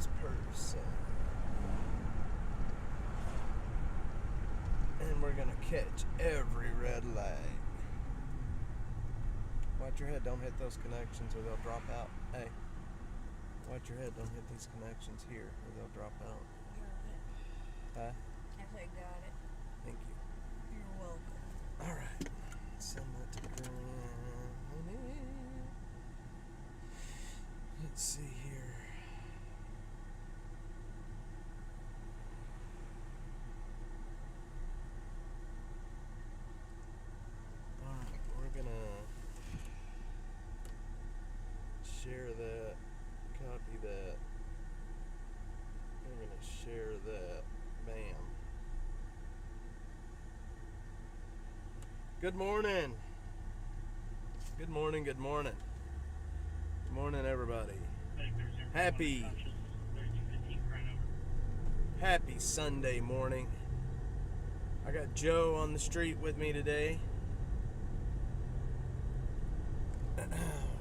next person. And we're gonna catch every red light. Watch your head, don't hit those connections or they'll drop out. Hey, watch your head, don't hit these connections here or they'll drop out. Got it. Huh? I said got it. Thank you. You're welcome. Alright, send that to Granny. Let's see here. Alright, we're gonna share that, copy that. We're gonna share that. Bam. Good morning. Good morning, good morning. Good morning, everybody. Happy Sunday morning. I got Joe on the street with me today.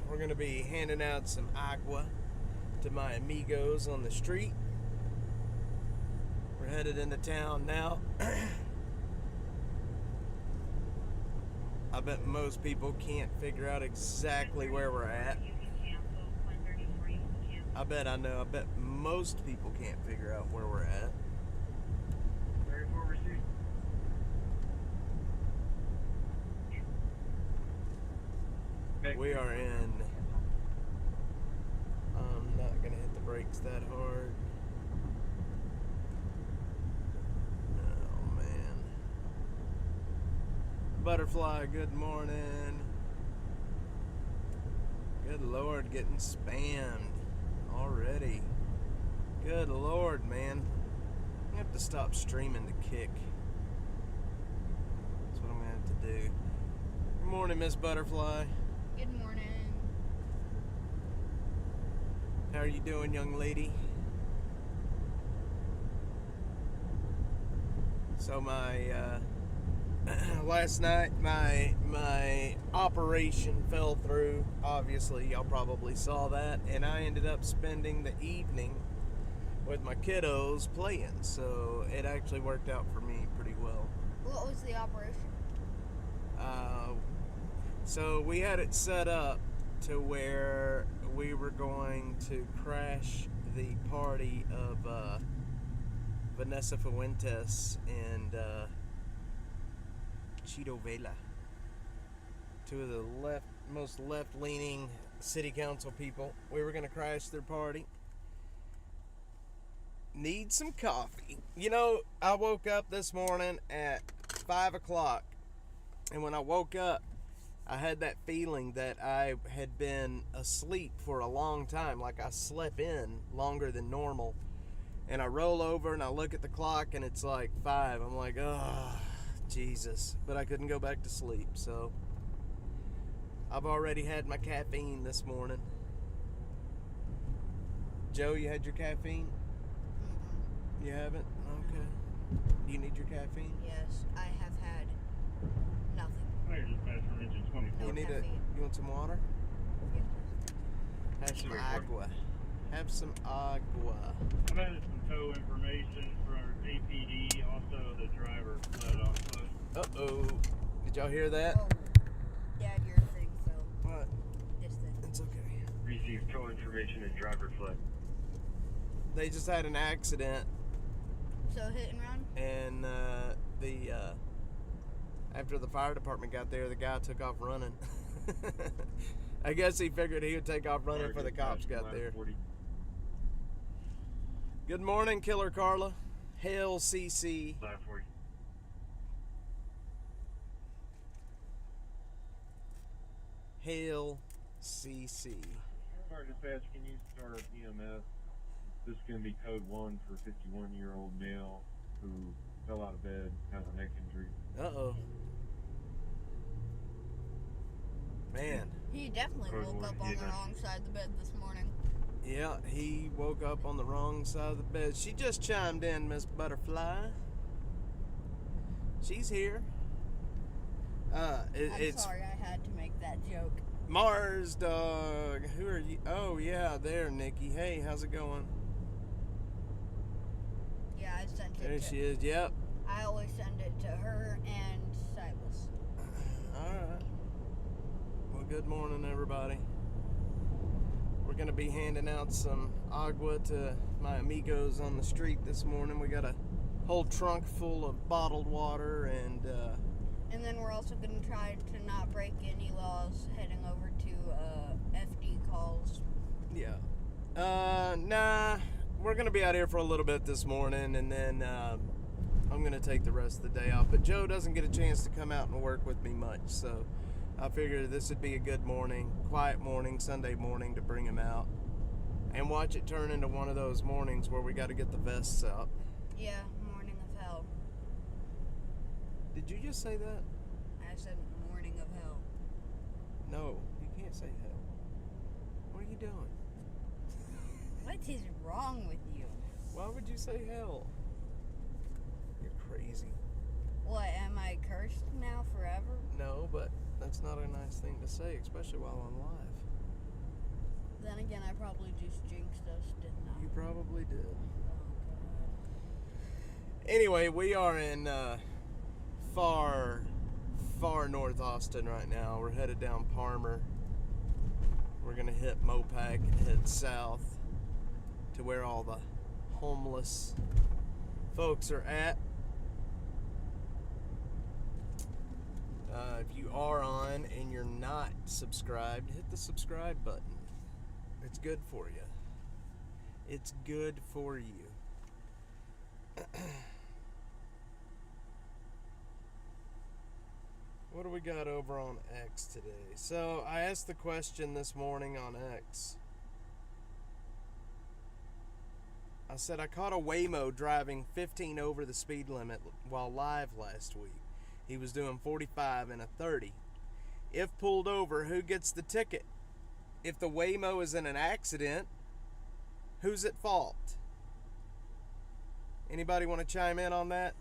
We're going to be handing out some agua to my amigos on the street. We're headed into town now. I bet most people can't figure out exactly where we're at. I bet most people can't figure out where we're at. We are in... I'm not going to hit the brakes that hard. Oh, man. Butterfly, good morning. Good Lord, getting spammed already. Good Lord, man. I have to stop streaming to kick. That's what I'm going to have to do. Good morning, Miss Butterfly. Good morning. How are you doing, young lady? So my last night my operation fell through. Obviously, y'all probably saw that, and I ended up spending the evening with my kiddos playing. So it actually worked out for me pretty well. What was the operation? So we had it set up to where we were going to crash the party of Vanessa Fuentes and Chito Vela, two of the most left-leaning city council people. We were going to crash their party. Need some coffee. You know, I woke up this morning at 5 o'clock, and when I woke up, I had that feeling that I had been asleep for a long time, like I slept in longer than normal. And I roll over and I look at the clock and it's like 5. I'm like, oh, Jesus. But I couldn't go back to sleep, so I've already had my caffeine this morning. Joe, you had your caffeine? Mm-mm. You haven't? Okay. Do you need your caffeine? Yes, I have had nothing. You need caffeine. You want some water? Yes. Have some agua. Have some agua. I've added some tow information for our APD, also the driver fled off foot. Uh-oh. Did y'all hear that? Oh, Dad, your thing fell. What? This thing. It's okay. Received tow information and driver fled. They just had an accident, So hit and run? and after the fire department got there, the guy took off running. I guess he figured he would take off running before the cops got there. Good morning, Killer Carla. Hail CC. Hail CC. Fire dispatch, can you start up EMS? This is going to be code 1 for 51-year-old male who fell out of bed, has a neck injury. Uh-oh. Man. He definitely woke up on the wrong side of the bed this morning. Yeah, he woke up on the wrong side of the bed. She just chimed in, Miss Butterfly. She's here. I'm sorry I had to make that joke. Mars Dog. Who are you? Oh, yeah, there, Nikki. Hey, how's it going? Yeah, I sent it There to... she is. Yep. I always send it to her and Silas. All right. Well, good morning, everybody. We're going to be handing out some agua to my amigos on the street this morning. We got a whole trunk full of bottled water and then we're also going to try to not break any laws heading over to FD calls. yeah. Nah, we're going to be out here for a little bit this morning, and then I'm going to take the rest of the day off. But Joe doesn't get a chance to come out and work with me much, so I figured this would be a good morning, quiet morning, Sunday morning to bring him out and watch it turn into one of those mornings where we got to get the vests out. Yeah, morning of hell. Did you just say that? I said morning of hell. No, you can't say hell. What are you doing? What is wrong with you? Why would you say hell? You're crazy. What, am I cursed now forever? No, but that's not a nice thing to say, especially while on live. Then again, I probably just jinxed us, didn't I? You probably did. Oh, Anyway, we are in far north Austin right now. We're headed down Palmer. We're gonna hit Mopac and head south to where all the homeless folks are at. If you are on and you're not subscribed, hit the subscribe button. It's good for you. It's good for you. What do we got over on X today? So I asked the question this morning on X. I said I caught a Waymo driving 15 over the speed limit while live last week. He was doing 45 in a 30. If pulled over, who gets the ticket? If the Waymo is in an accident, who's at fault? Anybody want to chime in on that?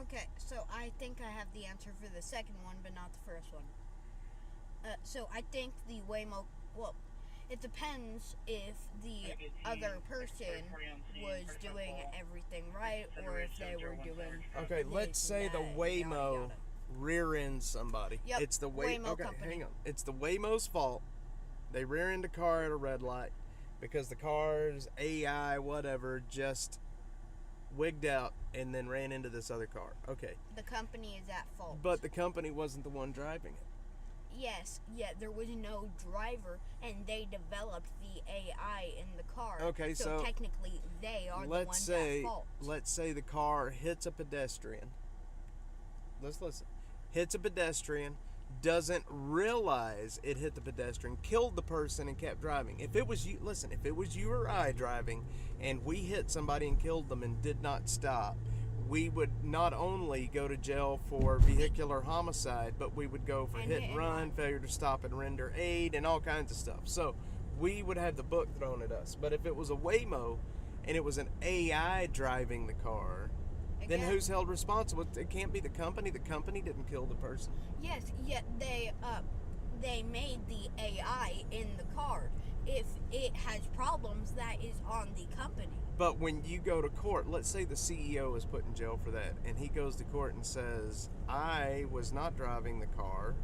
Okay, so I think I have the answer for the second one, but not the first one. So I think the Waymo, well, it depends if the other person was doing everything right or if they were doing... Okay, let's say the Waymo rear ends somebody. Yep, It's the Waymo okay, company. hang on. It's the Waymo's fault. They rear end a car at a red light because the car's AI, whatever, just wigged out and then ran into this other car. Okay. The company is at fault. But the company wasn't the one driving it. Yes, there was no driver, and they developed the AI in the car. Okay, so technically they are the ones at fault. Let's say the car hits a pedestrian. Let's listen. Hits a pedestrian, doesn't realize it hit the pedestrian, killed the person, and kept driving. If it was you, listen, if it was you or I driving, and we hit somebody and killed them and did not stop, we would not only go to jail for vehicular homicide, but we would go for hit and run, failure to stop and render aid, and all kinds of stuff. So we would have the book thrown at us. But if it was a Waymo and it was an AI driving the car, then who's held responsible? It can't be the company. The company didn't kill the person. Yes, yet they made the AI in the car. If it has problems, that is on the company. But when you go to court, let's say the CEO is put in jail for that, and he goes to court and says, I was not driving the car.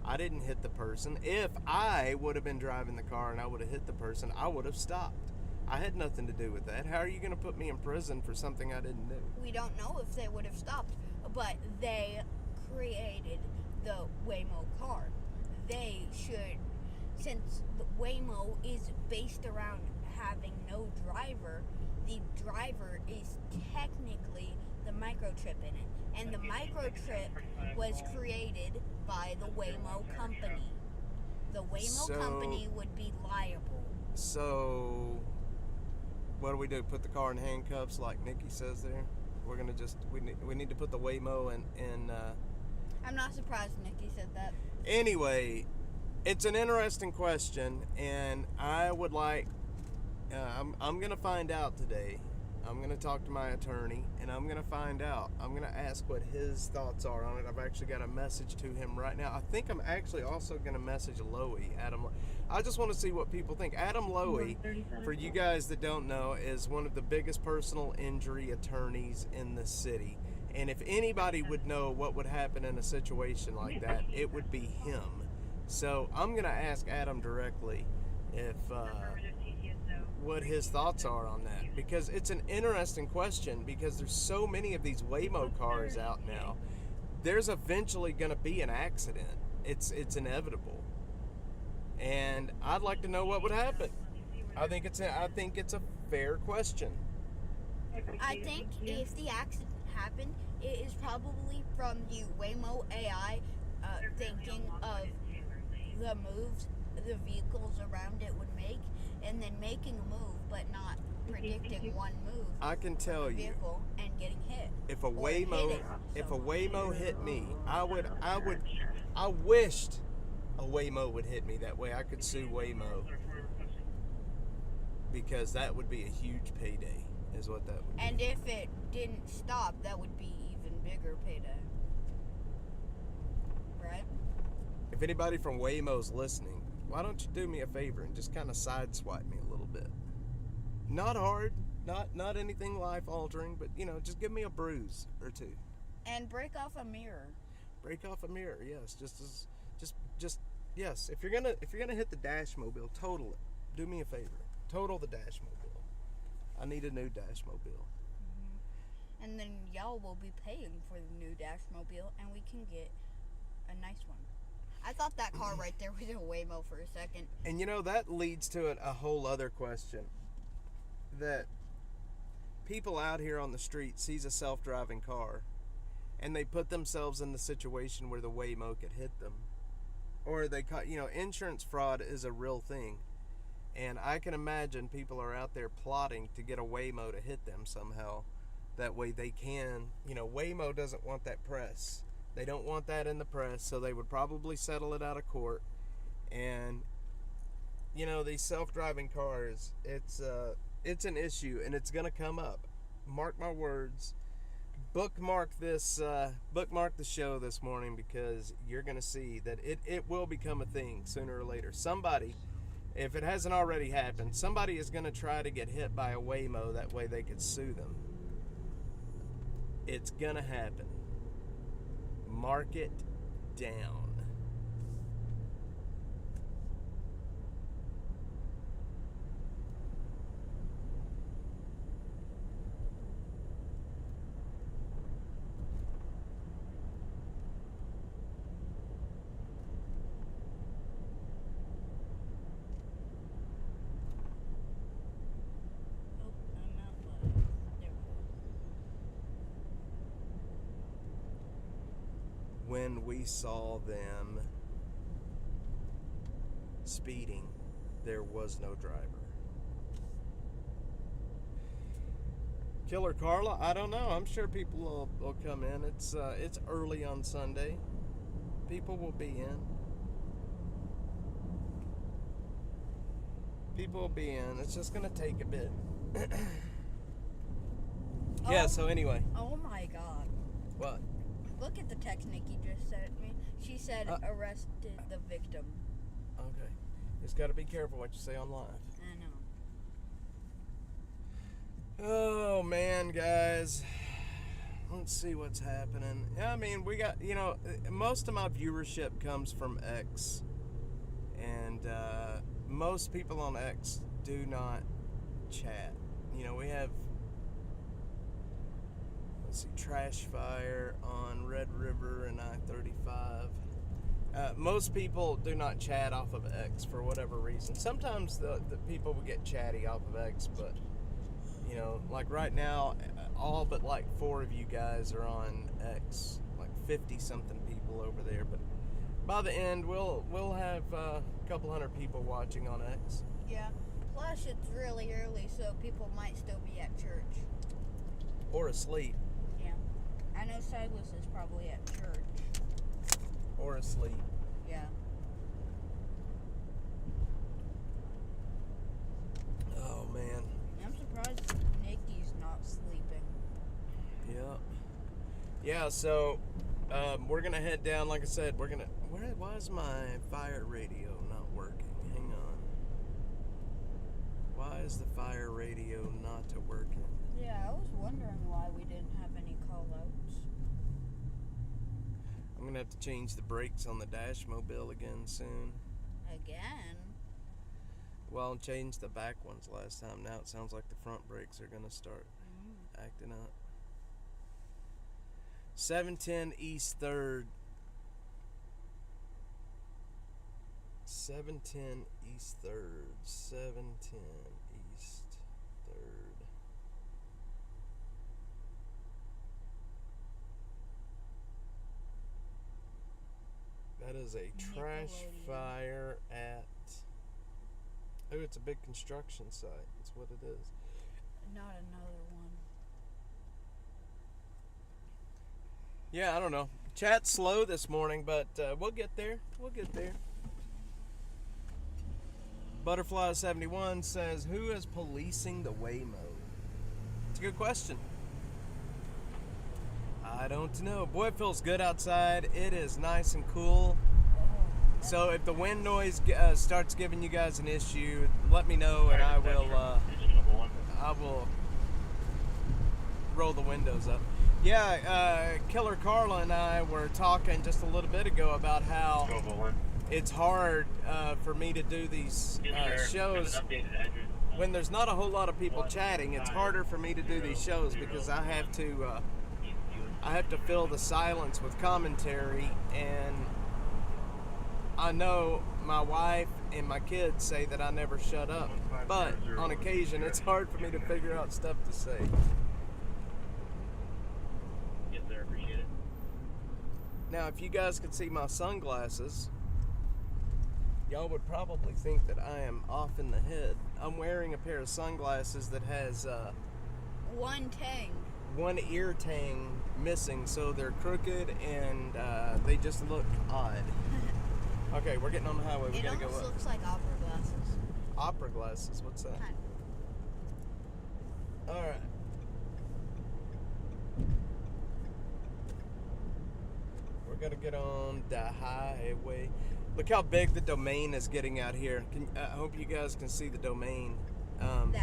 I didn't hit the person. If I would have been driving the car and I would have hit the person, I would have stopped. I had nothing to do with that. How are you going to put me in prison for something I didn't do? We don't know if they would have stopped, but they created the Waymo car. They should, since the Waymo is based around having no driver, the driver is technically the microchip in it. And the microchip was created by the Waymo company. The Waymo company would be liable. So what do we do? Put the car in handcuffs like Nikki says there? We're going to just, we need to put the Waymo in I'm not surprised Nikki said that. Anyway, it's an interesting question, and I would like, I'm going to find out today. I'm going to talk to my attorney, and I'm going to find out. I'm going to ask what his thoughts are on it. I've actually got a message to him right now. I think I'm actually also going to message Lowy, Adam. I just want to see what people think. Adam Lowy, for you guys that don't know, is one of the biggest personal injury attorneys in the city. And if anybody would know what would happen in a situation like that, it would be him. So I'm going to ask Adam directly if what his thoughts are on that, because it's an interesting question, because there's so many of these Waymo cars out now. There's eventually going to be an accident. It's inevitable. And I'd like to know what would happen. I think it's a fair question. I think if the accident happened, it is probably from the Waymo AI thinking of the moves the vehicles around it would make, and then making a move but not predicting one move. I can tell you, vehicle and getting hit. if a Waymo hit me, I wished a Waymo would hit me. That way I could sue Waymo, because that would be a huge payday, is what that would be. And if it didn't stop, that would be even bigger payday. Right? If anybody from Waymo's listening, why don't you do me a favor and just kind of sideswipe me a little bit? Not hard, not anything life-altering, but, just give me a bruise or two. And break off a mirror. Break off a mirror, yes. Yes. If you're gonna hit the Dashmobile, total it. Do me a favor. Total the Dashmobile. I need a new Dashmobile. Mm-hmm. And then y'all will be paying for the new Dashmobile, and we can get a nice one. I thought that car right there was a Waymo for a second. And that leads to a whole other question. That people out here on the street sees a self-driving car, and they put themselves in the situation where the Waymo could hit them. Or they insurance fraud is a real thing. And I can imagine people are out there plotting to get a Waymo to hit them somehow. That way they can, Waymo doesn't want that press. They don't want that in the press, so they would probably settle it out of court. And, these self-driving cars, it's an issue, and it's going to come up. Mark my words. Bookmark the show this morning, because you're going to see that it will become a thing sooner or later. Somebody, if it hasn't already happened, somebody is going to try to get hit by a Waymo, that way they could sue them. It's going to happen. Mark it down. When we saw them speeding, there was no driver. Killer Carla, I don't know. I'm sure people will come in. It's early on Sunday. People will be in. People will be in. It's just going to take a bit. Yeah, so anyway. Oh my God. What? Look at the text Nikki just sent me. She said arrested the victim. Okay. Just got to be careful what you say on live. I know. Oh, man, guys. Let's see what's happening. Yeah, I mean, we got, most of my viewership comes from X. And most people on X do not chat. We have, let's see, Trash Fire on Red River and I-35. Most people do not chat off of X for whatever reason. Sometimes the people will get chatty off of X, but, like right now, all but like 4 of you guys are on X. Like 50-something people over there. But by the end, we'll have a couple hundred people watching on X. Yeah. Plus, it's really early, so people might still be at church. Or asleep. Yeah. I know Silas is probably at church. Or asleep. Yeah. Oh, man. I'm surprised Nikki's not Yeah, so we're gonna head down. Like I said, we're gonna. Why is my fire radio not working? Hang on. Why is the fire radio not working? Yeah, I was wondering why we didn't have any call-outs. I'm gonna have to change the brakes on the dash mobile again soon. Again? Well, I changed the back ones last time. Now it sounds like the front brakes are gonna start acting up. 710 East 3rd. 710 East 3rd. 710 East 3rd. That is a trash fire at... Oh, it's a big construction site. That's what it is. Not another one. Yeah, I don't know. Chat's slow this morning, but we'll get there. We'll get there. Butterfly71 says, who is policing the Waymo? It's a good question. I don't know. Boy, it feels good outside. It is nice and cool. So if the wind noise starts giving you guys an issue, let me know and I will roll the windows up. Yeah, Killer Carla and I were talking just a little bit ago about how it's hard for me to do these shows when there's not a whole lot of people chatting. It's harder for me to do these shows because I have to fill the silence with commentary, and I know my wife and my kids say that I never shut up, but on occasion it's hard for me to figure out stuff to say. Yes, sir. Appreciate it. Now, if you guys could see my sunglasses, y'all would probably think that I am off in the head. I'm wearing a pair of sunglasses that has one ear tang missing, so they're crooked and they just look odd. Okay, we're getting on the highway. We gotta go up. It almost looks like opera glasses. Opera glasses? What's that? Kind of. All right. We're gonna get on the highway. Look how big the domain is getting out here. I hope you guys can see the domain.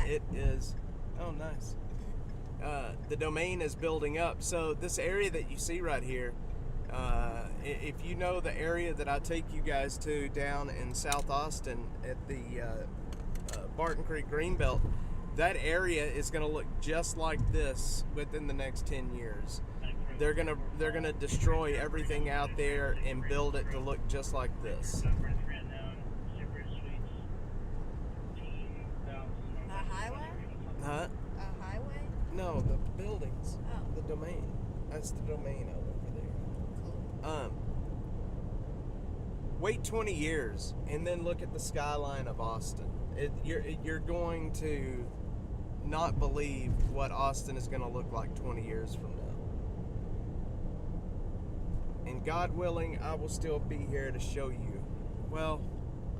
It is. Oh, nice. The domain is building up. So this area that you see right here, if you know the area that I take you guys to down in South Austin at the Barton Creek Greenbelt, that area is going to look just like this within the next 10 years. They're gonna destroy everything out there and build it to look just like this. A highway? Huh? A highway? No, the buildings. Oh. The domain. That's the domain over there. Cool. Wait 20 years and then look at the skyline of Austin. You're going to not believe what Austin is going to look like 20 years from now. And God willing, I will still be here to show you. Well,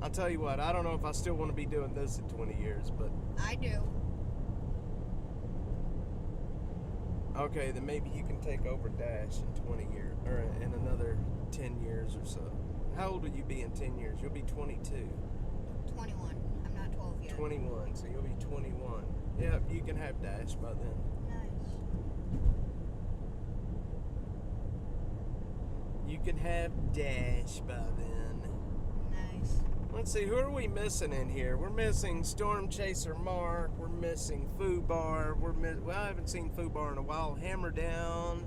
I'll tell you what, I don't know if I still want to be doing this in 20 years, but... I do. Okay, then maybe you can take over Dash in 20 years, or in another 10 years or so. How old will you be in 10 years? You'll be 22. 21. I'm not 12 yet. 21, so you'll be 21. Yeah, you can have Dash by then. Nice. You can have Dash by then. Nice. Let's see, who are we missing in here? We're missing Storm Chaser Mark. We're missing Foobar. Well, I haven't seen Foobar in a while. Hammer Down.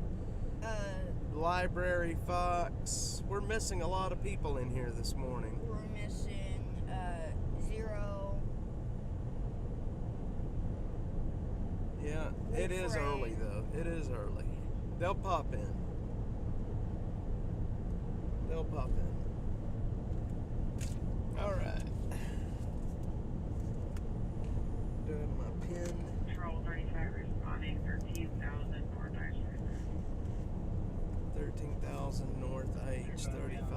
Library Fox. We're missing a lot of people in here this morning. We're missing Zero. Yeah, it is early though. It is early. They'll pop in. They'll pop in. All right. Doing my pin. Patrol 35 responding 13,000 North H. 13,000 North H35.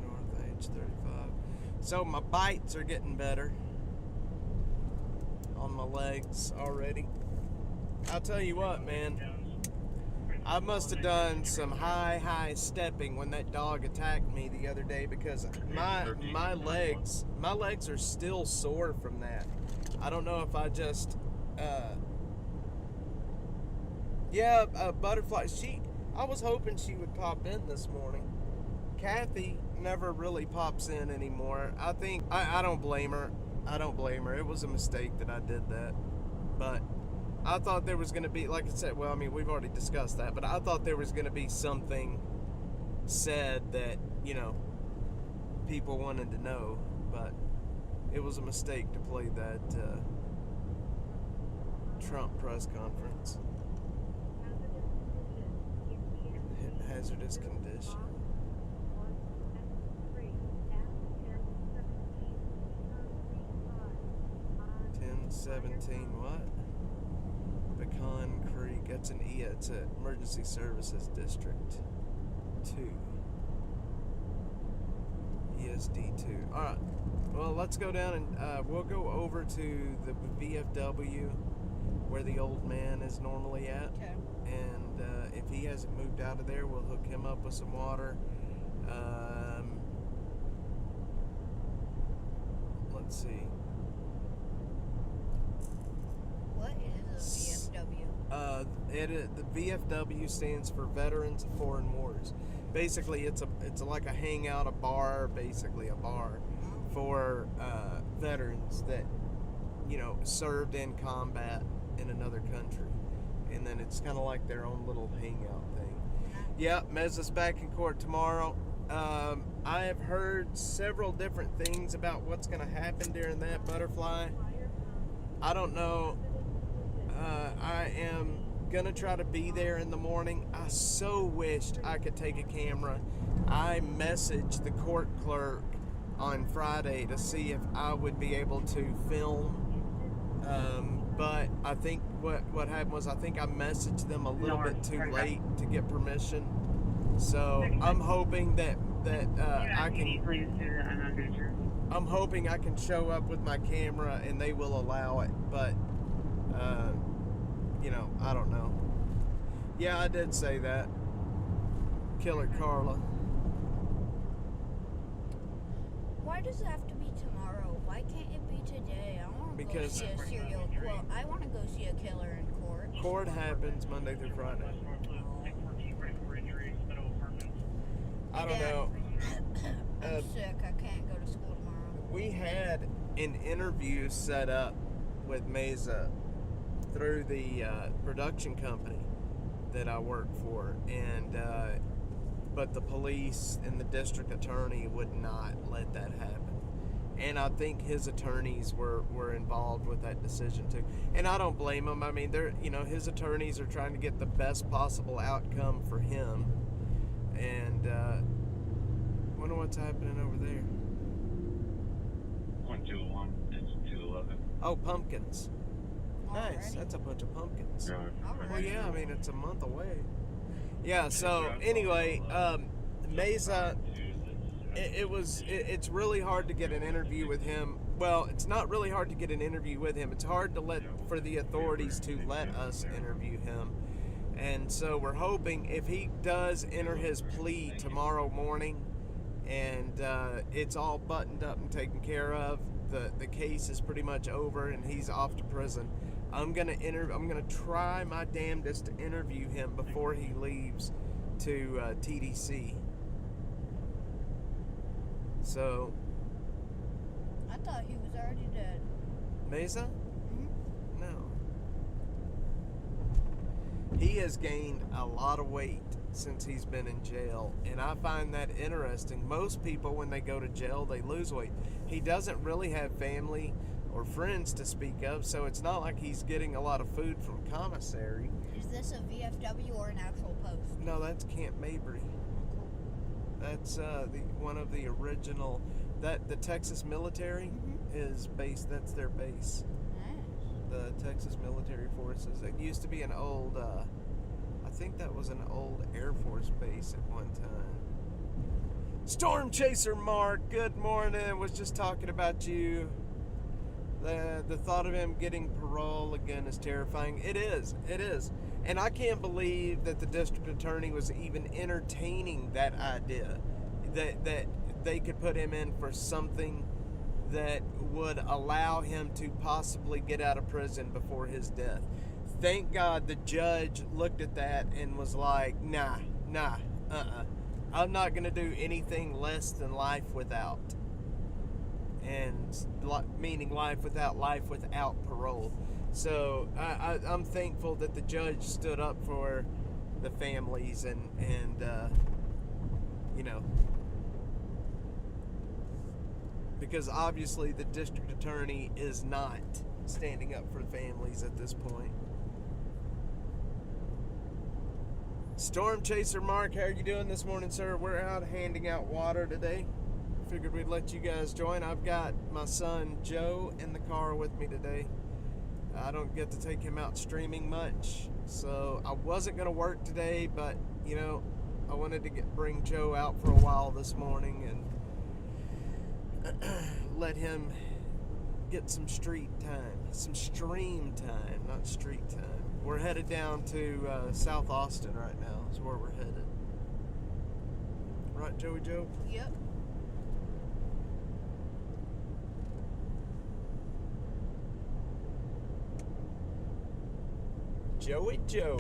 North H35. So my bites are getting better on my legs already. I'll tell you what, man. I must have done some high stepping when that dog attacked me the other day, because my legs are still sore from that. I don't know if I just Butterfly. I was hoping she would pop in this morning. Kathy never really pops in anymore. I think I don't blame her. It was a mistake that I did that. But I thought there was going to be, like I said, well, I mean, we've already discussed that, but I thought there was going to be something said that, you know, people wanted to know. But it was a mistake to play that Trump press conference. Hazardous condition. 1017 what? Pecan Creek. That's an it's an Emergency Services District 2. ESD 2. Alright. Well, let's go down and we'll go over to the VFW where the old man is normally at. Okay. And if he hasn't moved out of there, we'll hook him up with some water. Let's see. What is a VFW? The VFW stands for Veterans of Foreign Wars. Basically, it's like a hangout, a bar, basically a bar for veterans that, you know, served in combat in another country. And then it's kind of like their own little hangout thing. Yeah, Meza's back in court tomorrow. I have heard several different things about what's going to happen during that, Butterfly. I don't know. I am going to try to be there in the morning. I so wished I could take a camera. I messaged the court clerk on Friday to see if I would be able to film. But I think what happened was, I think I messaged them a little bit too late to get permission. So I'm hoping that I can. I'm hoping I can show up with my camera and they will allow it. But you know, I don't know. Yeah, I did say that. Killer Carla. Why does it have to be tomorrow? Why can't it be today? I want to go see a serial. Well, I want to go see a killer in court. Court happens Monday through Friday. I don't know. I'm sick. I can't go to school tomorrow. We had an interview set up with Mesa through the production company that I work for, and but the police and the district attorney would not let that happen. And I think his attorneys were involved with that decision too. And I don't blame them. I mean, his attorneys are trying to get the best possible outcome for him. And wonder what's happening over there. 1201, it's 211. Oh, pumpkins. Nice. Already? That's a bunch of pumpkins. Yeah. Well, yeah, I mean, it's a month away. Yeah, so anyway, Mesa, it's really hard to get an interview with him. Well, it's not really hard to get an interview with him. It's hard for the authorities to let us interview him. And so we're hoping if he does enter his plea tomorrow morning and it's all buttoned up and taken care of, the case is pretty much over and he's off to prison, I'm gonna try my damnedest to interview him before he leaves to TDC. So I thought he was already dead. Mesa? Mm-hmm. No. He has gained a lot of weight since he's been in jail, and I find that interesting. Most people, when they go to jail, they lose weight. He doesn't really have family or friends to speak of, so it's not like he's getting a lot of food from commissary. Is this a VFW or an actual post? No, that's Camp Mabry. That's one of the original. The Texas military is based. That's their base. Nice. The Texas Military Forces. It used to be an old. I think that was an old Air Force base at one time. Storm Chaser Mark, good morning. Was just talking about you. The thought of him getting parole again is terrifying. It is. And I can't believe that the district attorney was even entertaining that idea. That they could put him in for something that would allow him to possibly get out of prison before his death. Thank God the judge looked at that and was like, nah, I'm not going to do anything less than life without. And meaning life without parole. So I'm thankful that the judge stood up for the families and you know, because obviously the district attorney is not standing up for families at this point. Storm Chaser Mark, how are you doing this morning, sir? We're out handing out water today. Figured we'd let you guys join. I've got my son Joe in the car with me today. I don't get to take him out streaming much, so I wasn't going to work today, but you know, I wanted to bring Joe out for a while this morning and let him get some stream time, not street time. We're headed down to South Austin right now. Is where we're headed. Right, Joey Joe? Yep. Joey Joe.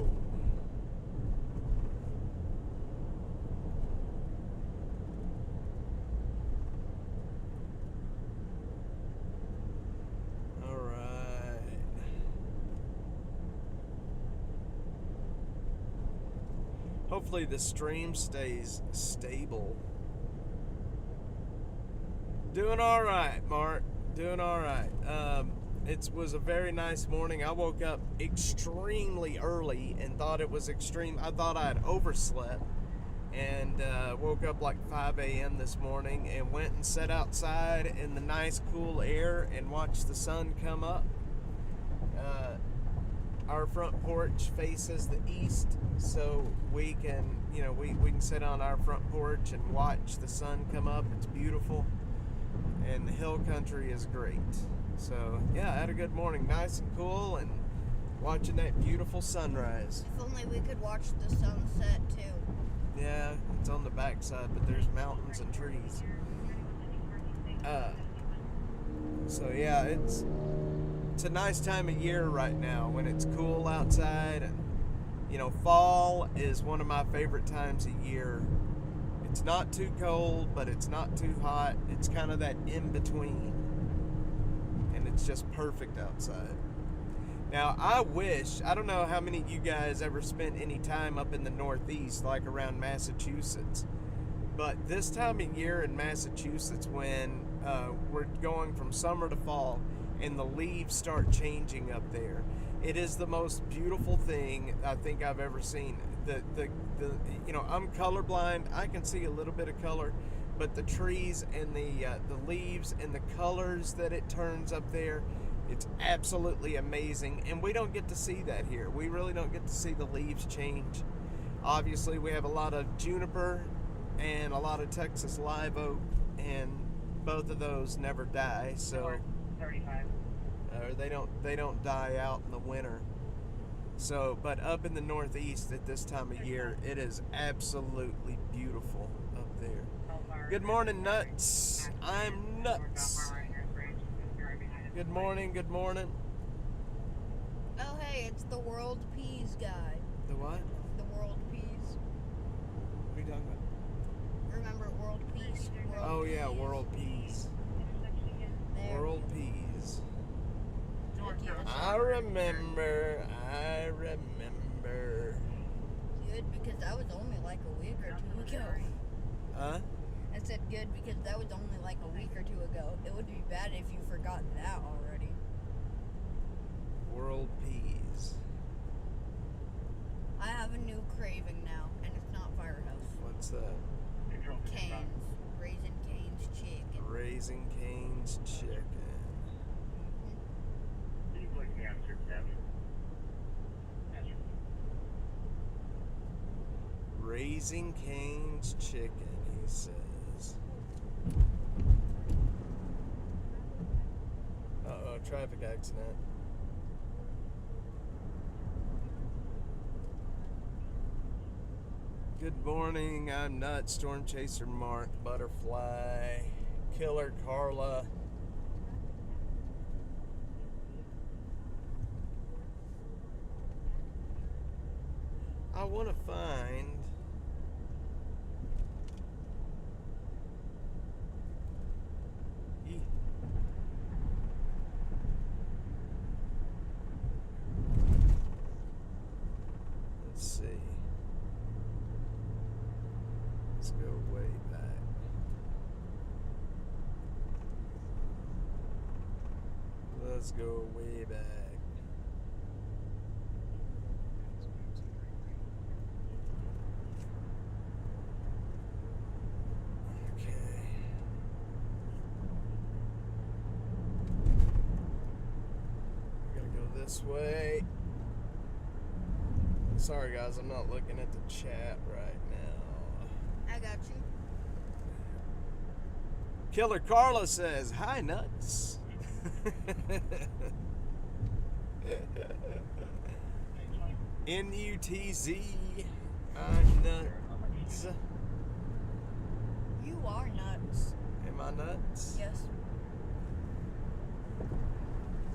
All right. Hopefully the stream stays stable. Doing all right, Mark. Doing all right. It was a very nice morning. I woke up extremely early and thought it was extreme. I thought I had overslept and woke up like 5 a.m. this morning and went and sat outside in the nice cool air and watched the sun come up. Our front porch faces the east, so we can, you know, we can sit on our front porch and watch the sun come up. It's beautiful, and the hill country is great. So yeah, I had a good morning, nice and cool, and watching that beautiful sunrise. If only we could watch the sunset too. Yeah, it's on the backside, but there's mountains and trees. So yeah, it's a nice time of year right now when it's cool outside, and you know, fall is one of my favorite times of year. It's not too cold, but it's not too hot. It's kind of that in between. It's just perfect outside. Now, I don't know how many of you guys ever spent any time up in the Northeast, like around Massachusetts, but this time of year in Massachusetts, when we're going from summer to fall and the leaves start changing up there, it is the most beautiful thing I think I've ever seen. You know, I'm colorblind. I can see a little bit of color, but the trees and the leaves and the colors that it turns up there, it's absolutely amazing. And we don't get to see that here. We really don't get to see the leaves change. Obviously, we have a lot of juniper and a lot of Texas live oak, and both of those never die. So 35. they don't die out in the winter. So, but up in the Northeast at this time of year, it is absolutely beautiful up there. Good morning, Nuts. I'm Nuts. Good morning, good morning. Oh hey, it's the World Peas guy. The what? The World Peas. What are you talking about? Remember World Peace? Oh yeah, World Peas. There. World Peas. Thank you. I remember. Good, because that was only like a week or two ago. Huh? I said good because that was only like a week or two ago. It would be bad if you forgot that already. World Peas. I have a new craving now, and it's not Firehouse. What's that? Cane's. Raising Cane's chicken. Raising Cane's chicken. Raising Cane's chicken, he says. traffic accident. Good morning. I'm Nuts, Storm Chaser Mark, Butterfly, Killer Carla. I want to find let's see. Let's go way back. Let's go way back. This way. Sorry guys, I'm not looking at the chat right now. I got you. Killer Carla says, "Hi Nuts." N-U-T-Z. I'm nuts. You are nuts. Am I nuts? Yes.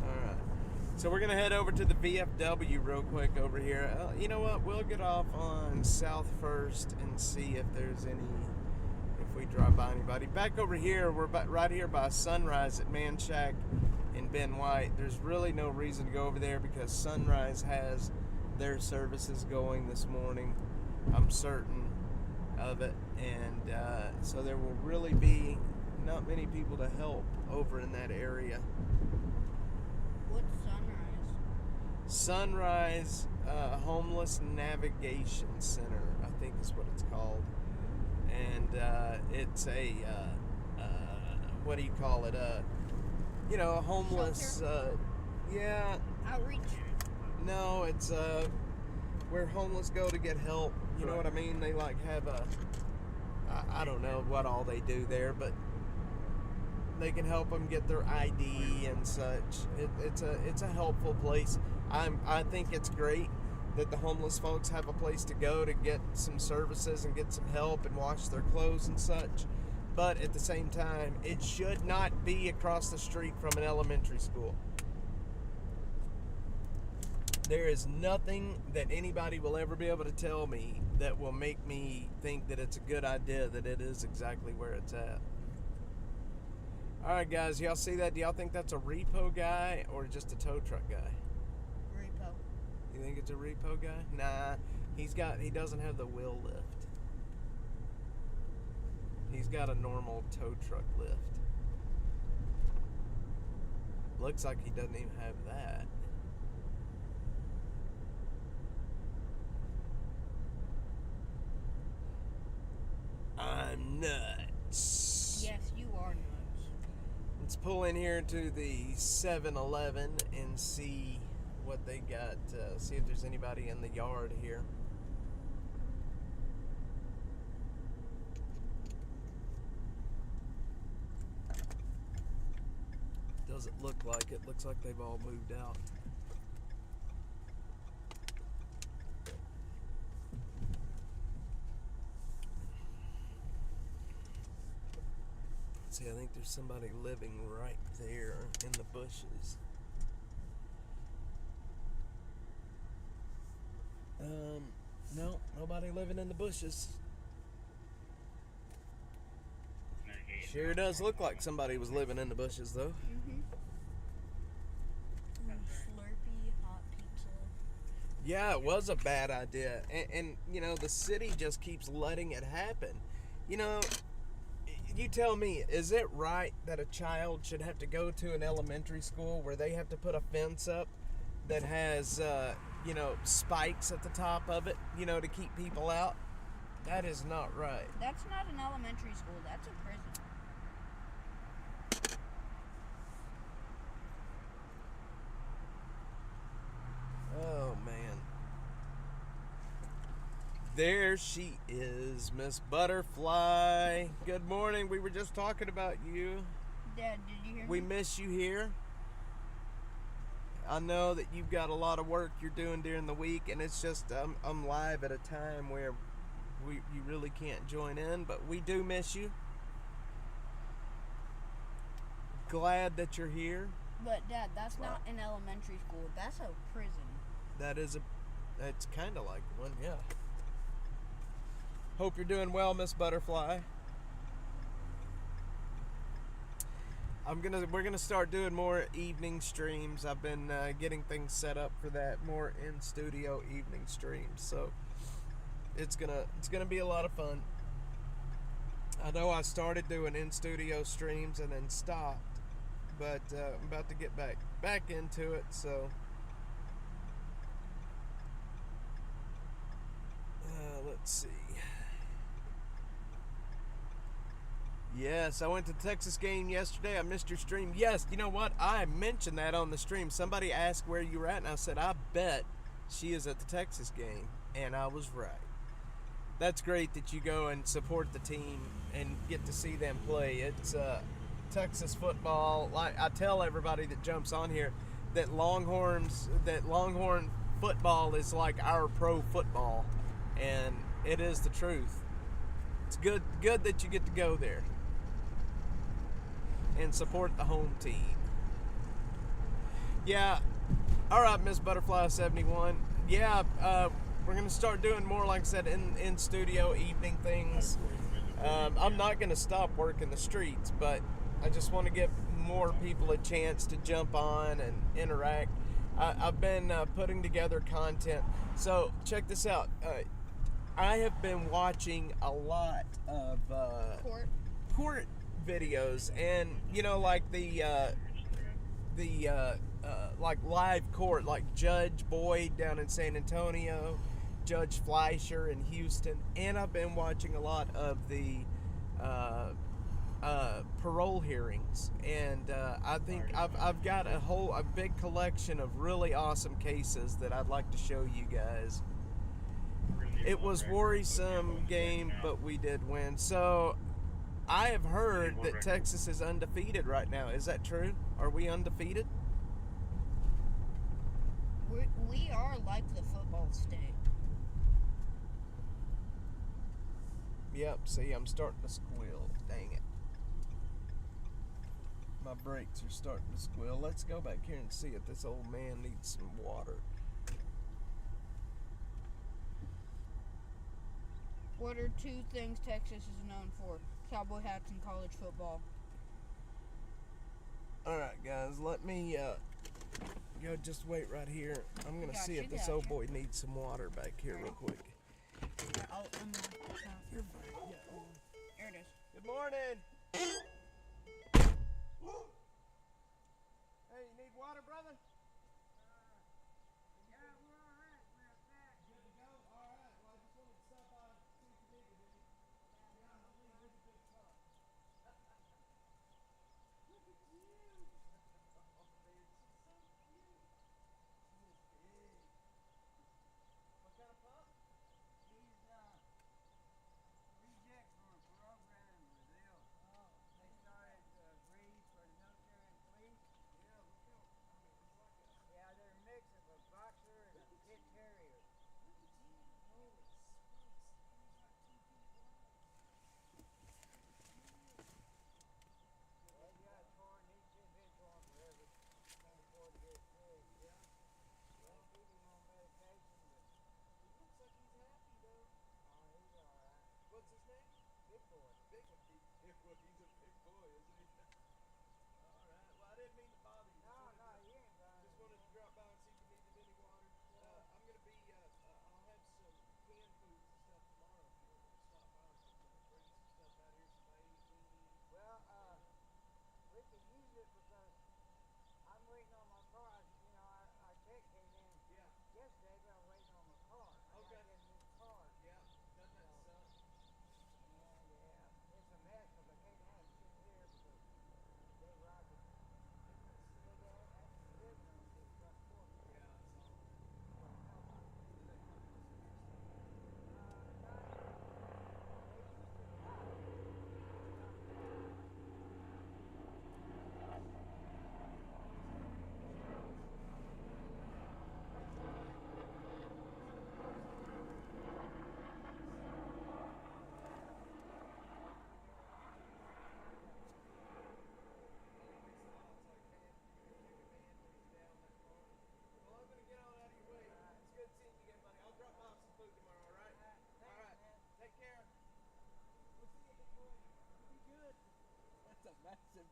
Alright. So we're going to head over to the VFW real quick over here. You know what? We'll get off on South First and see if there's any, if we drive by anybody. Back over here, we're right here by Sunrise at Man Shack in Ben White. There's really no reason to go over there because Sunrise has their services going this morning. I'm certain of it. And so there will really be not many people to help over in that area. What's Sunrise? Sunrise Homeless Navigation Center, I think is what it's called. And it's a, what do you call it? You know, a homeless, yeah. Outreach? No, it's where homeless go to get help. You know what I mean? They like have a, I don't know what all they do there, but they can help them get their ID and such. It's a helpful place. I think it's great that the homeless folks have a place to go to get some services and get some help and wash their clothes and such. But at the same time, it should not be across the street from an elementary school. There is nothing that anybody will ever be able to tell me that will make me think that it's a good idea that it is exactly where it's at. Alright guys, y'all see that? Do y'all think that's a repo guy or just a tow truck guy? Repo. You think it's a repo guy? Nah, he doesn't have the wheel lift. He's got a normal tow truck lift. Looks like he doesn't even have that. I'm nuts. Yes, you are nuts. Let's pull in here to the 7-Eleven and see what they got. See if there's anybody in the yard here. Doesn't look like it. Looks like they've all moved out. See, I think there's somebody living right there in the bushes. No, nobody living in the bushes. Sure does look like somebody was living in the bushes, though. Slurpee hot pizza. Yeah, it was a bad idea. And, you know, the city just keeps letting it happen. You know, you tell me, is it right that a child should have to go to an elementary school where they have to put a fence up that has, you know, spikes at the top of it, you know, to keep people out? That is not right. That's not an elementary school. That's a prison. Oh, man. There she is, Miss Butterfly. Good morning. We were just talking about you. Dad, did you hear We me? miss you here. I know that you've got a lot of work you're doing during the week, and it's just I'm live at a time where you really can't join in, but we do miss you. Glad that you're here. But Dad, that's not an elementary school. That's a prison. It's kind of like one, yeah. Hope you're doing well, Miss Butterfly. We're gonna start doing more evening streams. I've been getting things set up for that, more in studio evening streams. So it's gonna be a lot of fun. I know I started doing in studio streams and then stopped, but I'm about to get back into it. So let's see. Yes, I went to the Texas game yesterday. I missed your stream. Yes, you know what? I mentioned that on the stream. Somebody asked where you were at, and I said, I bet she is at the Texas game. And I was right. That's great that you go and support the team and get to see them play. It's Texas football. Like I tell everybody that jumps on here that Longhorn football is like our pro football. And it is the truth. It's good that you get to go there and support the home team. Yeah. All right, Miss Butterfly 71. Yeah, we're gonna start doing more, like I said, in studio evening things. I'm not gonna stop working the streets, but I just want to give more people a chance to jump on and interact. I've been putting together content. So check this out. I have been watching a lot of court videos, and you know, like the like live court, like Judge Boyd down in San Antonio, Judge Fleischer in Houston, and I've been watching a lot of the parole hearings, and I think I've got a big collection of really awesome cases that I'd like to show you guys. It was worrisome game, but we did win. So I have heard that Texas is undefeated right now. Is that true? Are we undefeated? We are like the football state. Yep, see, I'm starting to squeal. Dang it. My brakes are starting to squeal. Let's go back here and see if this old man needs some water. What are two things Texas is known for? Cowboy hats and college football. Alright, guys, let me go just wait right here. I'm going to see if this old boy needs some water back here real quick. You're fine. Yeah. Here it is. Good morning. Hey, you need water, brother?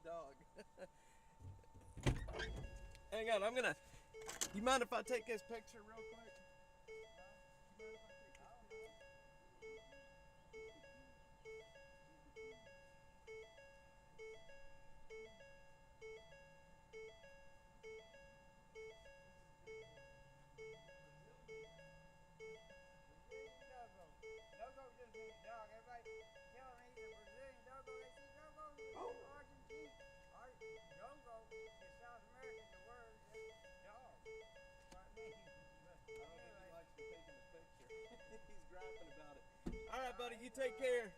dog. Hang on, you mind if I take his picture real quick? All right, buddy, you take care.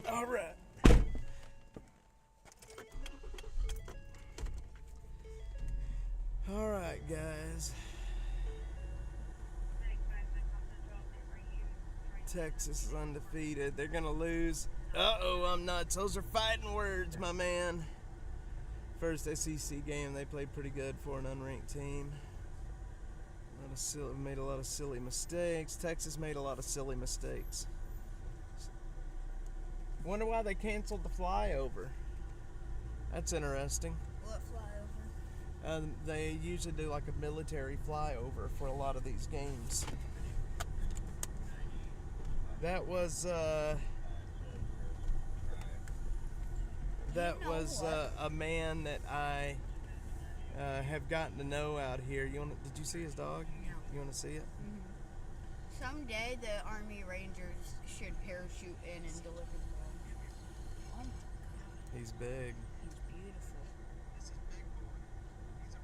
All right. All right, guys. Texas is undefeated. They're going to lose. Uh-oh, I'm nuts. Those are fighting words, my man. First SEC game, they played pretty good for an unranked team. Made a lot of silly mistakes. Texas made a lot of silly mistakes. Wonder why they canceled the flyover. That's interesting. What flyover? They usually do like a military flyover for a lot of these games. That was a man that I have gotten to know out here. Did you see his dog? No. You want to see it? Mm-hmm. Someday the Army Rangers should parachute in and deliver the dog. Oh my God. He's big. He's beautiful. This is big boy.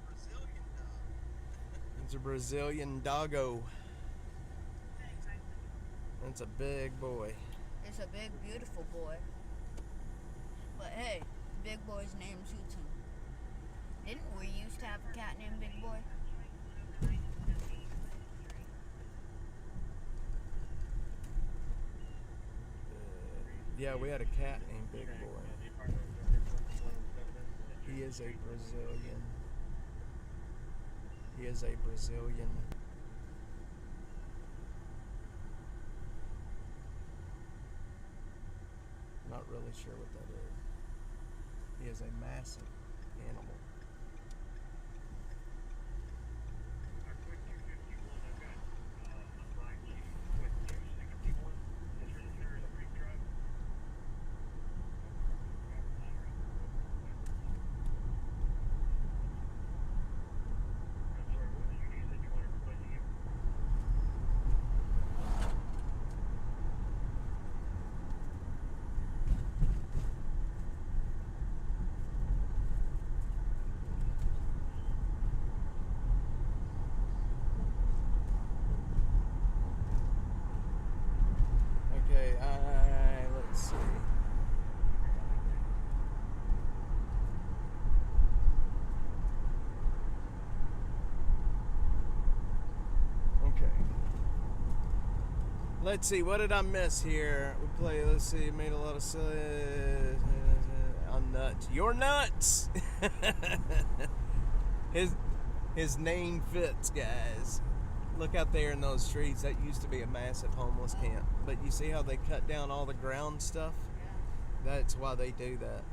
He's a Brazilian dog. He's a Brazilian doggo. That's a big boy. It's a big, beautiful boy. But hey, big boy's name suits him. Didn't we used to have a cat named Big Boy? Yeah, we had a cat named Big Boy. He is a Brazilian. He is a Brazilian. Not really sure what that is. He is a massive animal. Okay, let's see. Okay. Let's see, what did I miss here? Let's see, made a lot of silly... I'm nuts. You're nuts! His name fits, guys. Look out there in those streets. That used to be a massive homeless camp. But you see how they cut down all the ground stuff? Yeah. That's why they do that.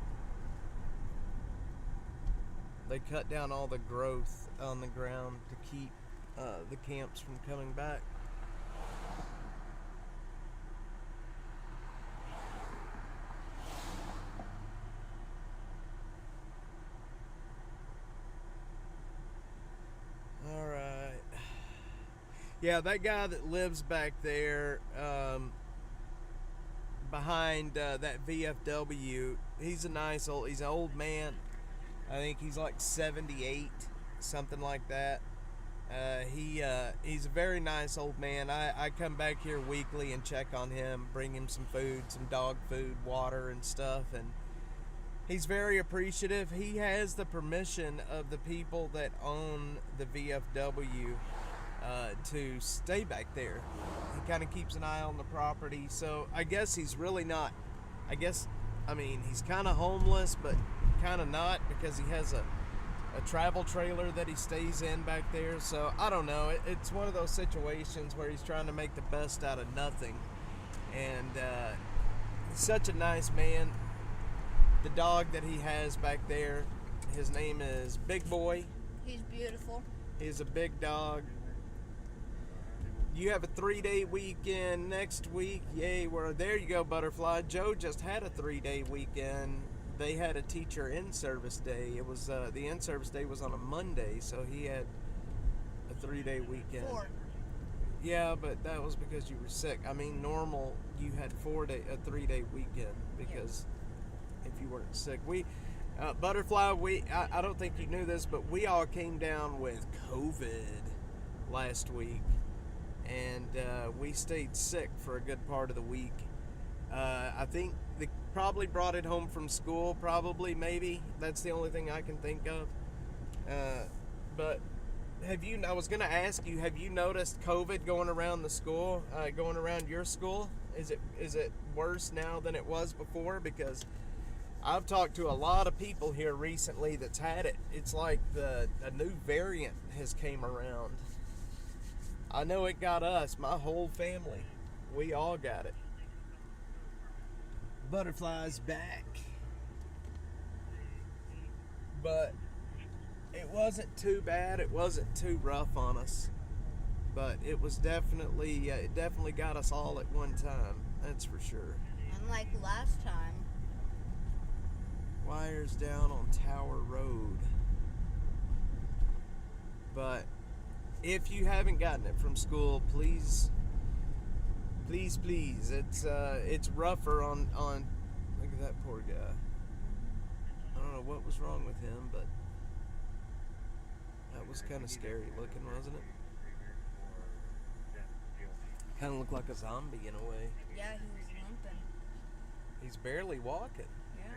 They cut down all the growth on the ground to keep the camps from coming back. All right. Yeah, that guy that lives back there behind that VFW, he's an old man. I think he's like 78, something like that. He's a very nice old man. I come back here weekly and check on him, bring him some food, some dog food, water and stuff, and he's very appreciative. He has the permission of the people that own the VFW to stay back there. He kind of keeps an eye on the property, so I guess he's really not, he's kind of homeless, but kind of not, because he has a travel trailer that he stays in back there. So I don't know, it's one of those situations where he's trying to make the best out of nothing, and he's such a nice man. the dog that he has back there, his name is Big Boy. He's beautiful. He's a big dog. You have a 3-day weekend next week. Yay, well, there you go, Butterfly. Joe just had a 3-day weekend. They had a teacher in-service day. It was the in-service day was on a Monday, so he had a 3-day weekend. 4. Yeah, but that was because you were sick. I mean, normal, you had a 3-day weekend because if you weren't sick. Butterfly, I don't think you knew this, but we all came down with COVID last week, and we stayed sick for a good part of the week. I think they probably brought it home from school, maybe. That's the only thing I can think of. But I was going to ask you, have you noticed COVID going around the school, going around your school? Is it worse now than it was before? Because I've talked to a lot of people here recently that's had it. It's like a new variant has came around. I know it got us, my whole family. We all got it. Butterfly's back. But it wasn't too bad. It wasn't too rough on us. But it was definitely, it definitely got us all at one time. That's for sure. Unlike last time. Wires down on Tower Road. But if you haven't gotten it from school, please, it's rougher on look at that poor guy. I don't know what was wrong with him, but that was kind of scary looking, wasn't it? Kind of looked like a zombie in a way. Yeah, he was limping. He's barely walking. Yeah.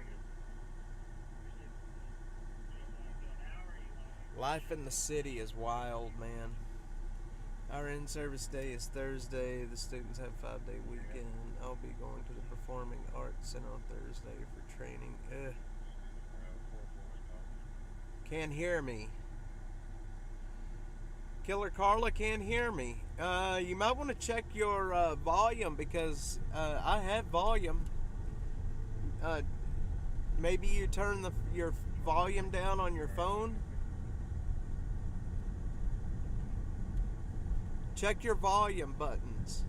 Life in the city is wild, man. Our in-service day is Thursday. The students have a 5-day weekend. I'll be going to the Performing Arts Center on Thursday for training. Ugh. Can't hear me. Killer Carla can't hear me. You might want to check your volume because I have volume. Maybe you turn your volume down on your phone. Check your volume buttons.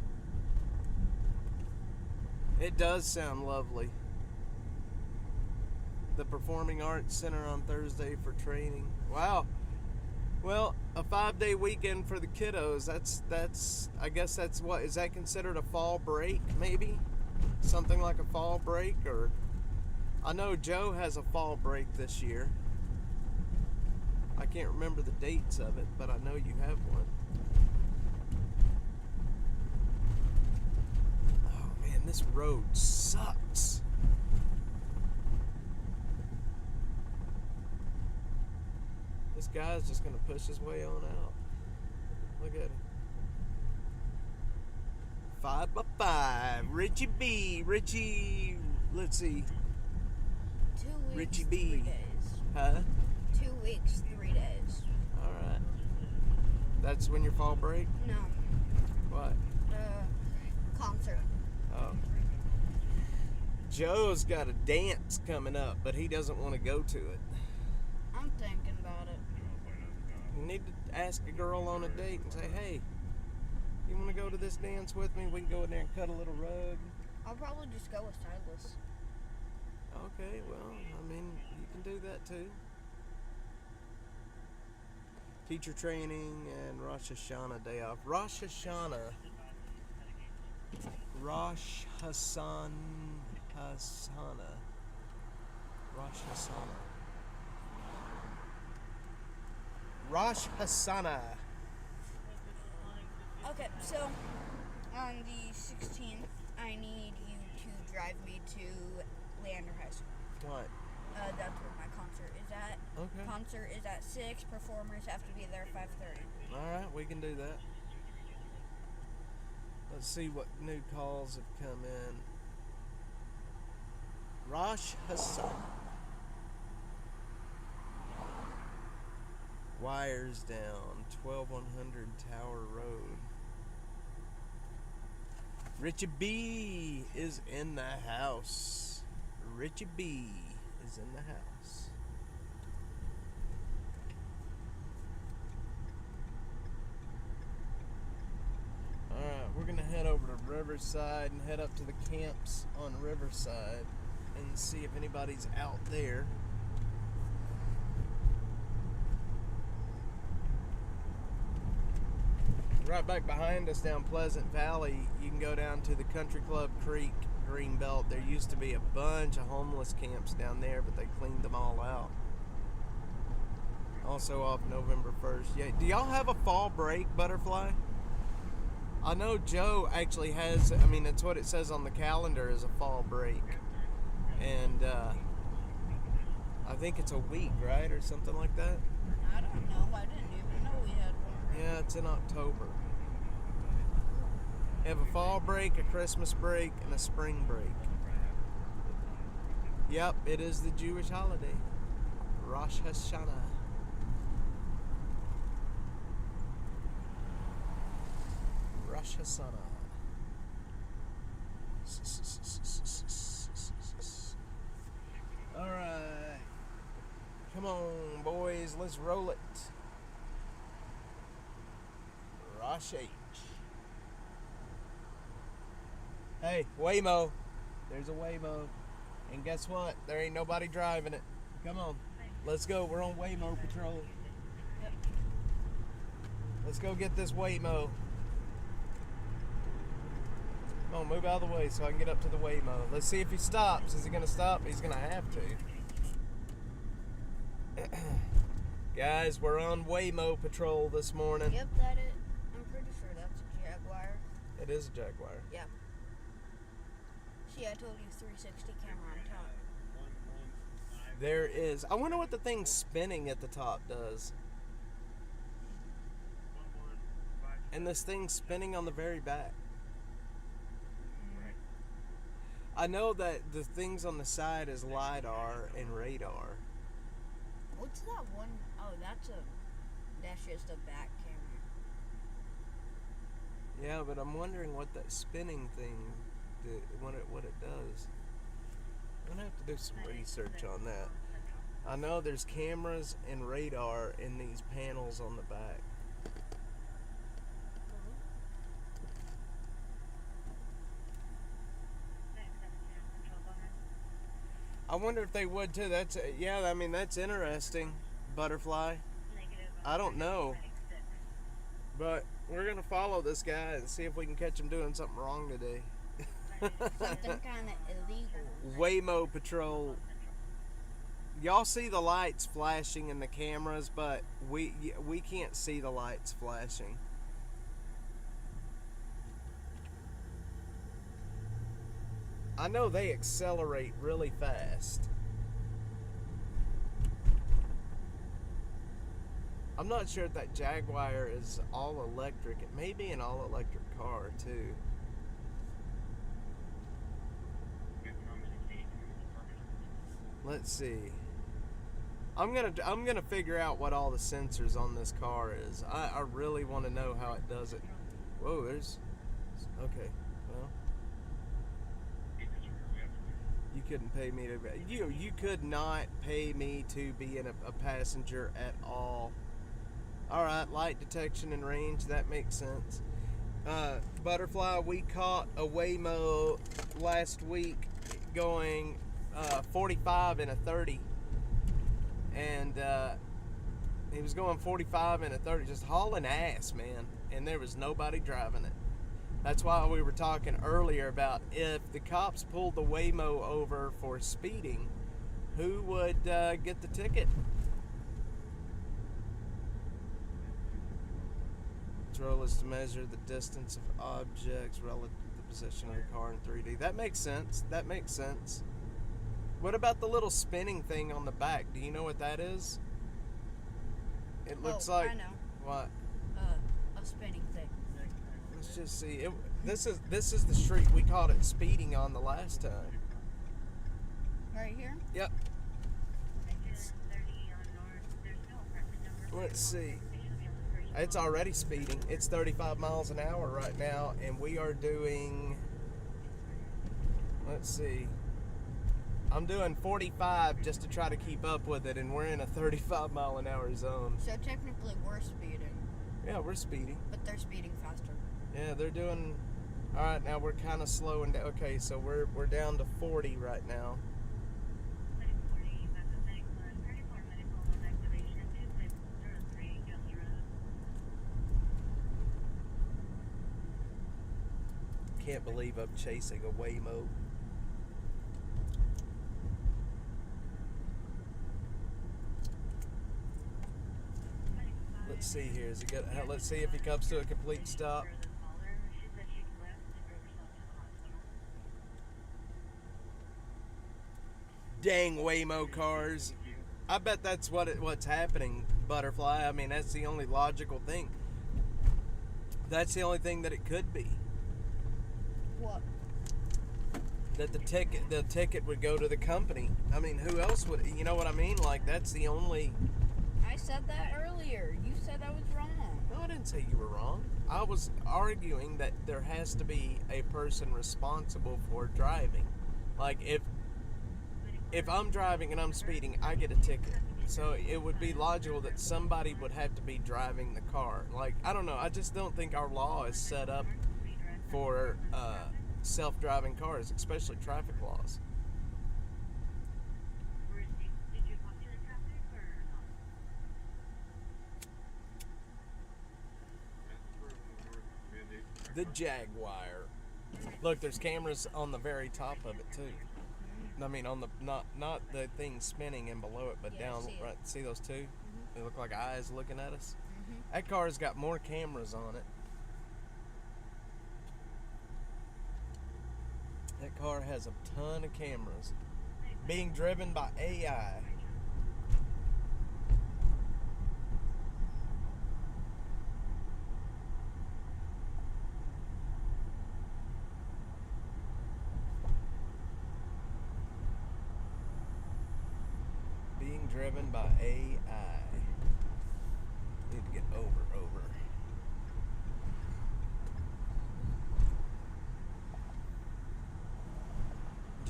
It does sound lovely. The Performing Arts Center on Thursday for training. Wow. Well, a 5-day weekend for the kiddos. I guess that's what, is that considered a fall break maybe? Something like a fall break, or I know Joe has a fall break this year. I can't remember the dates of it, but I know you have one. Oh man, this road sucks. This guy's just gonna push his way on out. Look at him. 5x5. Richie, let's see. 2 weeks, Richie 3 B. days. Huh? 2 weeks, 3 days. Alright. That's when your fall break? No. What? Concert. Oh. Joe's got a dance coming up, but he doesn't want to go to it. I'm thinking about it. You need to ask a girl on a date and say, hey, you want to go to this dance with me? We can go in there and cut a little rug. I'll probably just go with Silas. Okay, well, I mean, you can do that too. Teacher training and Rosh Hashanah day off. Rosh Hashanah. Rosh Hashanah. Rosh Hashanah. Rosh Hashanah. Okay, so on the 16th, I need you to drive me to Leander High School. What? That's where my concert is at. Okay. Concert is at 6. Performers have to be there 5:30. Alright, we can do that. Let's see what new calls have come in. Rosh Hashanah. Wires down, 12100 Tower Road. Richie B is in the house. Richie B. is in the house. Alright, we're gonna head over to Riverside and head up to the camps on Riverside and see if anybody's out there. Right back behind us down Pleasant Valley, you can go down to the Country Club Creek Greenbelt. There used to be a bunch of homeless camps down there, but they cleaned them all out. Also off November 1st. Yeah, do y'all have a fall break, Butterfly? I know Joe actually has, I mean, that's what it says on the calendar is a fall break. And I think it's a week, right? Or something like that? I don't know. I didn't even know we had one. Yeah, it's in October. You have a fall break, a Christmas break, and a spring break. Yep, it is the Jewish holiday. Rosh Hashanah. Rosh Hashanah. Alright. Come on, boys, let's roll it. Rosh H. Hey, Waymo. There's a Waymo. And guess what? There ain't nobody driving it. Come on. Let's go. We're on Waymo patrol. Yep. Let's go get this Waymo. Come on, move out of the way so I can get up to the Waymo. Let's see if he stops. Is he going to stop? He's going to have to. Guys, we're on Waymo patrol this morning. Yep, that is. I'm pretty sure that's a Jaguar. It is a Jaguar. Yeah. See, I told you 360 camera on top. There is. I wonder what the thing spinning at the top does. And this thing spinning on the very back. I know that the things on the side is LiDAR and radar. What's that one? Oh, that's just a back camera. Yeah, but I'm wondering what that spinning thing, what it does. I'm gonna have to do some research on that. I know there's cameras and radar in these panels on the back. I wonder if they would too. That's yeah. I mean, that's interesting. Butterfly. I don't know, but we're gonna follow this guy and see if we can catch him doing something wrong today. Something kind of illegal. Waymo patrol. Y'all see the lights flashing in the cameras, but we can't see the lights flashing. I know they accelerate really fast. I'm not sure if that Jaguar is all electric. It may be an all electric car too. Let's see. I'm gonna figure out what all the sensors on this car is. I really want to know how it does it. Whoa, there's okay. Well, you couldn't pay me to. You could not pay me to be in a passenger at all. All right, light detection and range. That makes sense. Butterfly, we caught a Waymo last week going 45 and a 30, and he was going 45 and a 30, just hauling ass, man, and there was nobody driving it. That's why we were talking earlier about if the cops pulled the Waymo over for speeding, who would get the ticket? Its role is to measure the distance of objects relative to the position of the car in 3D. That makes sense. That makes sense. What about the little spinning thing on the back? Do you know what that is? It looks like... I know. What? A spinning thing. Let's just see. This is the street we caught it speeding on the last time. Right here? Yep. Let's see. It's already speeding. It's 35 miles an hour right now, and we are doing... Let's see. I'm doing 45 just to try to keep up with it, and we're in a 35 mile an hour zone. So technically we're speeding, Yeah, we're speeding. but they're speeding faster. Yeah, they're doing. All right, now we're kind of slowing down. Okay, so we're down to 40 right now. Can't believe I'm chasing a Waymo. Let's see here. Is it good? Let's see if he comes to a complete stop. Dang Waymo cars. I bet that's what's happening, Butterfly. I mean, that's the only logical thing. That's the only thing that it could be. What? That the ticket would go to the company. I mean, who else would? You know what I mean? Like, that's the only. I said that earlier. You said I was wrong. No, I didn't say you were wrong. I was arguing that there has to be a person responsible for driving. Like, if I'm driving and I'm speeding, I get a ticket. So it would be logical that somebody would have to be driving the car. Like, I don't know. I just don't think our law is set up for self-driving cars, especially traffic laws. The Jaguar. Look, there's cameras on the very top of it too. I mean, on the not the thing spinning and below it, but Yeah, down. I see it. Right? See those two? They look like eyes looking at us. Mm-hmm. That car's got more cameras on it. That car has a ton of cameras. Being driven by AI. Being driven by AI. Need to get over.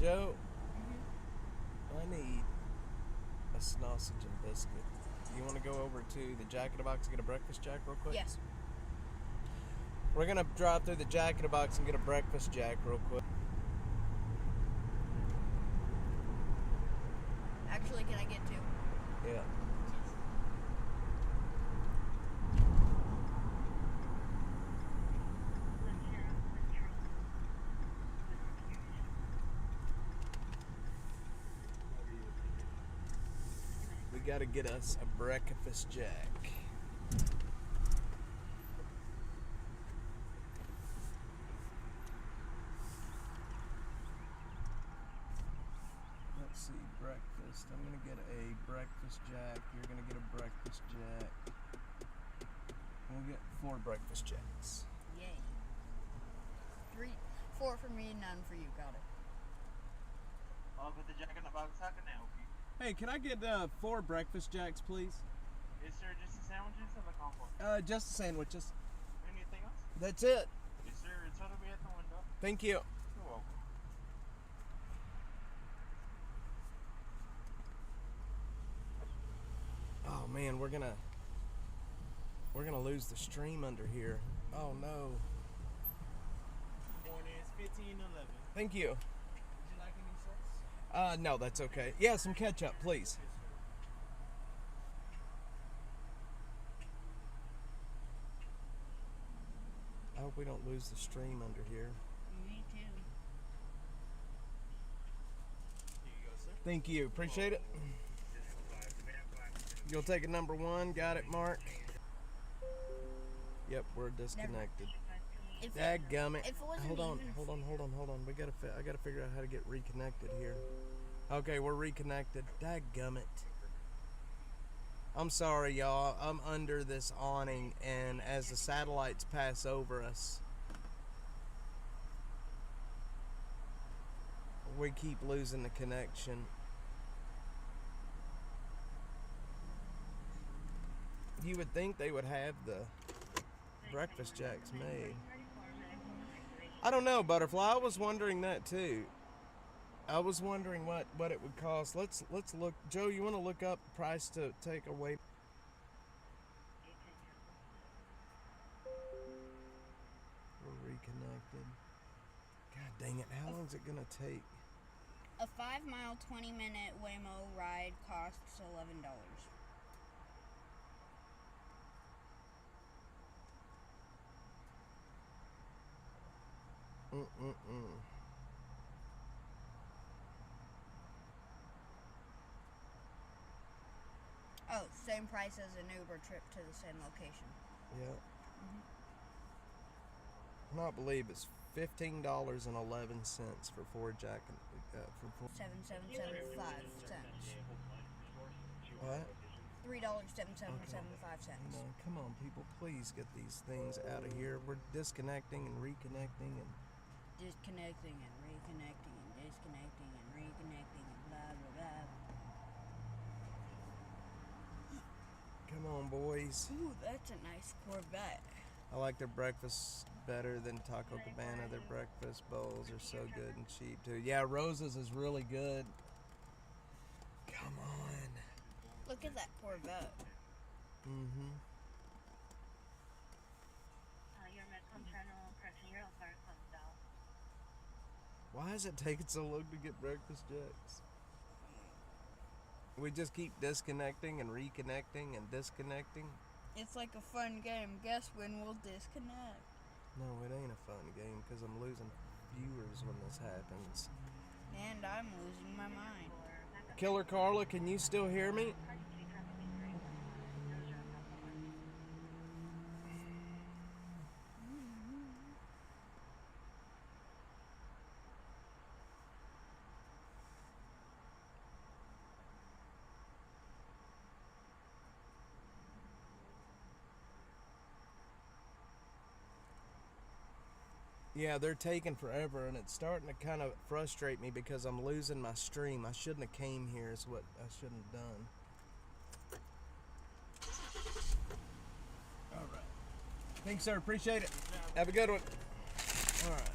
Joe, I need a sausage and biscuit. You want to go over to the Jack in the Box and get a breakfast jack real quick? Yes. We're going to drive through the Jack in the Box and get a breakfast jack real quick. Actually, can I get two? Yeah. We got to get us a breakfast jack. Let's see, breakfast. I'm going to get a breakfast jack. You're going to get a breakfast jack. We'll get 4 breakfast jacks. Yay. 4 for me, none for you. Got it. I'll put the Jack in the Box. How can I help you? Hey, can I get 4 breakfast jacks, please? Is there just the sandwiches or the combo? Just the sandwiches. Anything else? That's it. Yes, sir. It's going to be at the window. Thank you. You're welcome. Oh man, we're gonna lose the stream under here. Oh no. One is 1511. Thank you. Would you like any sauce? No, that's okay. Yeah, some ketchup, please. I hope we don't lose the stream under here. Me too. Here you go, sir. Thank you. Appreciate it. You'll take it number 1. Got it, Mark? Yep, we're disconnected. If Dadgummit. if it wasn't Hold on. I gotta figure out how to get reconnected here. Okay, we're reconnected. Dadgummit. I'm sorry, y'all. I'm under this awning, and as the satellites pass over us, we keep losing the connection. You would think they would have the breakfast jacks made. I don't know, Butterfly. I was wondering that too. I was wondering what it would cost. Let's look. Joe, you want to look up price to take away? We're reconnected. God dang it! How long is it gonna take? A 5-mile, 20-minute Waymo ride costs $11. Oh, same price as an Uber trip to the same location. Yeah. I cannot believe it's $15.11 for 4 jack for 4. 7.775 cents. What? $3.7775. No, come on, people, please get these things out of here. We're disconnecting and reconnecting and Disconnecting and reconnecting and disconnecting and reconnecting and blah blah blah. come on, boys. Ooh, that's a nice Corvette. I like their breakfast better than Taco Cabana. Their breakfast bowls are so good and cheap too. Yeah, Rosa's is really good. Come on. Look at that Corvette. Mm-hmm. Your Metcon Channel, correction, your car comes out. Why is it taking so long to get breakfast jacks? We just keep disconnecting and reconnecting and disconnecting. It's like a fun game. Guess when we'll disconnect. No, it ain't a fun game because I'm losing viewers when this happens. And I'm losing my mind. Killer Carla, can you still hear me? Yeah, they're taking forever, and it's starting to kind of frustrate me because I'm losing my stream. I shouldn't have came here is what I shouldn't have done. All right. Thanks, sir. Appreciate it. Have a good one. All right.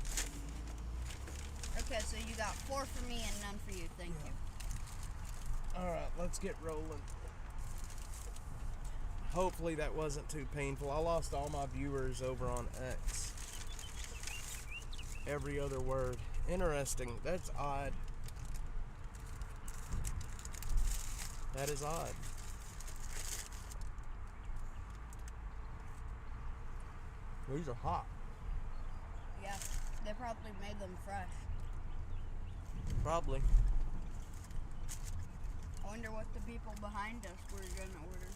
Okay, so you got 4 for me and none for you. Thank you. All right, let's get rolling. Hopefully that wasn't too painful. I lost all my viewers over on X. Every other word. Interesting. That's odd. That is odd. These are hot. Yeah, they probably made them fresh. Probably. I wonder what the people behind us were gonna order.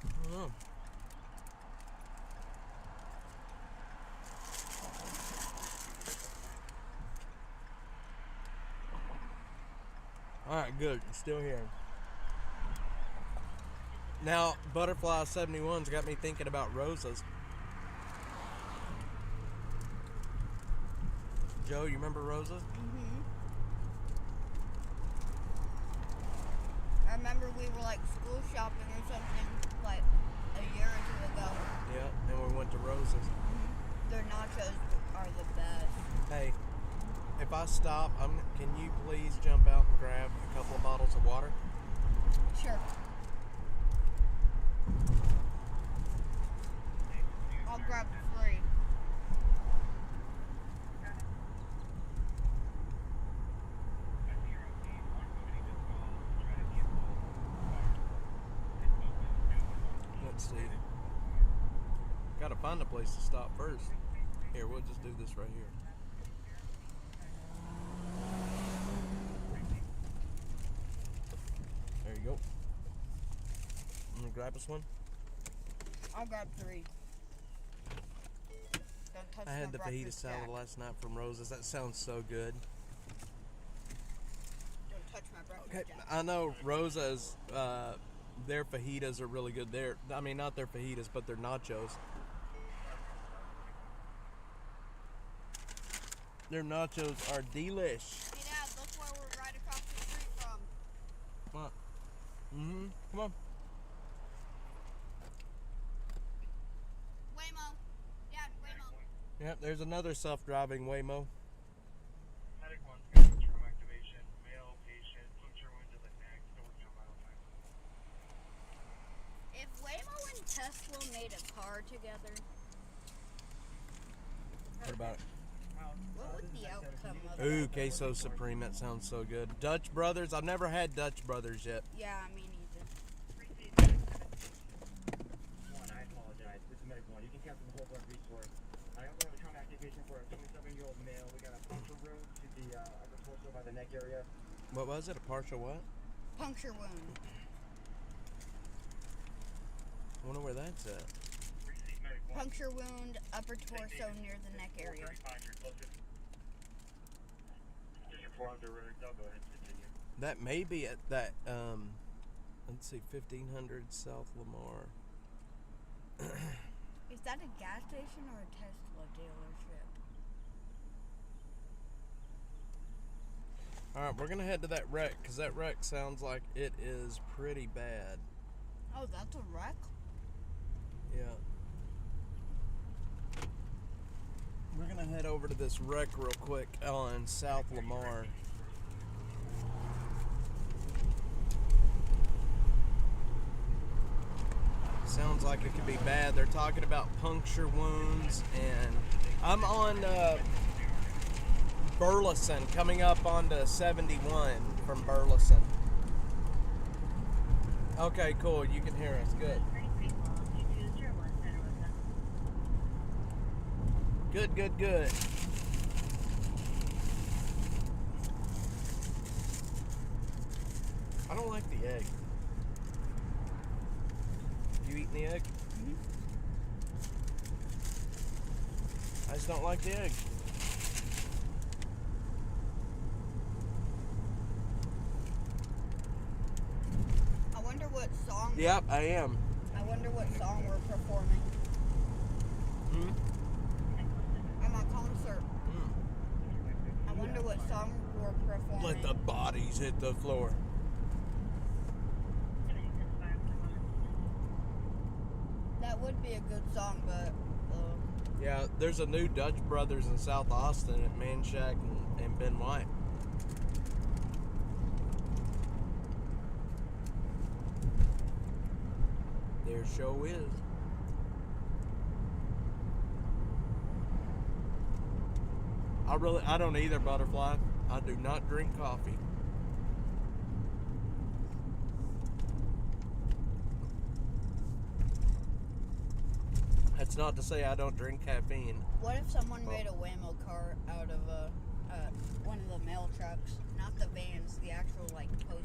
I don't know. Alright, good. I'm still here. Now, Butterfly 71's got me thinking about Rosa's. Joe, you remember Rosa's? Mm-hmm. I remember we were like school shopping or something like a year or 2 ago. Yeah, and we went to Rosa's. Mm-hmm. Their nachos are the best. Hey, if I stop, can you please jump out and grab a couple of bottles of water? Sure. I'll grab 3. Let's see. Gotta find a place to stop first. Here, we'll just do this right here. There you go. I'm gonna grab us one. I'll grab 3. Don't touch I had my the fajita breakfast salad jack. last night from Rosa's. That sounds so good. Don't touch my breakfast Okay, jack. I know Rosa's, their fajitas are really good. I mean, not their fajitas, but their nachos. Their nachos are delish. Hey Dad, look where we're right across the street from. What? Mm-hmm. Come on. Waymo. Dad, Waymo. Yep, there's another self-driving Waymo. Medic 1's got to try people made a car together, What about it? what would the outcome of Ooh, it? queso supreme. That sounds so good. Dutch Brothers. I've never had Dutch Brothers yet. Yeah, me neither. One, I apologize. This is Medic 1. You can cancel the whole blood resource. I also have a trauma activation for a 27-year-old male. We got a puncture wound to the upper torso by the neck area. What was it? A partial what? Puncture wound. I wonder where that's at. Puncture wound, upper torso near the neck area. Just your forearms are rigged. I'll go ahead and continue. That may be at that, let's see, 1500 South Lamar. Is that a gas station or a Tesla dealership? Alright, we're going to head to that wreck, because that wreck sounds like it is pretty bad. Oh, that's a wreck? Yeah. We're going to head over to this wreck real quick on South Lamar. Sounds like it could be bad. They're talking about puncture wounds, and I'm on Burleson, coming up onto 71 from Burleson. Okay, cool. You can hear us. Good. Good, good, good. I don't like the egg. You eating the egg? Mm-hmm. I just don't like the egg. I wonder what song. Yep, I am. I wonder what song we're performing. Hmm? I'm at concert. Mm. I wonder what song we're performing. Let the bodies hit the floor. That would be a good song, but Yeah, there's a new Dutch Brothers in South Austin at Manchac and Ben White. There show is. I don't either, Butterfly. I do not drink coffee. That's not to say I don't drink caffeine. what if someone made a Waymo car out of one of the mail trucks? Not the vans, the actual like postage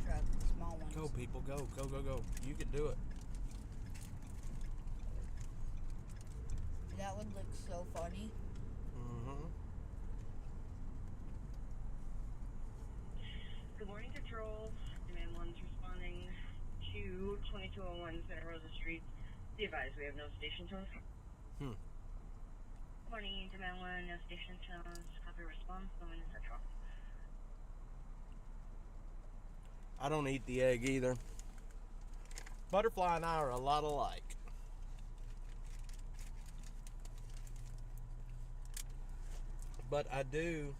truck, small ones. Go, people, go, go, go, go. You can do it. That would look so funny. Mm-hmm. Good morning, Control. Demand 1's responding to 2201 Santa Rosa Street. Be advised, we have no station tones. Hmm. Good morning, Demand 1, no station tones. Copy response, going to Central. I don't eat the egg either. Butterfly and I are a lot alike. But I do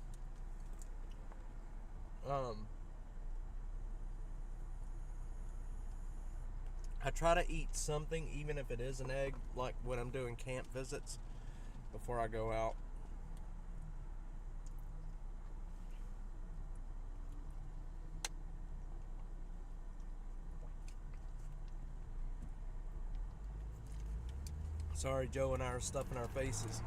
I try to eat something, even if it is an egg, like when I'm doing camp visits before I go out. Sorry, Joe and I are stuffing our faces.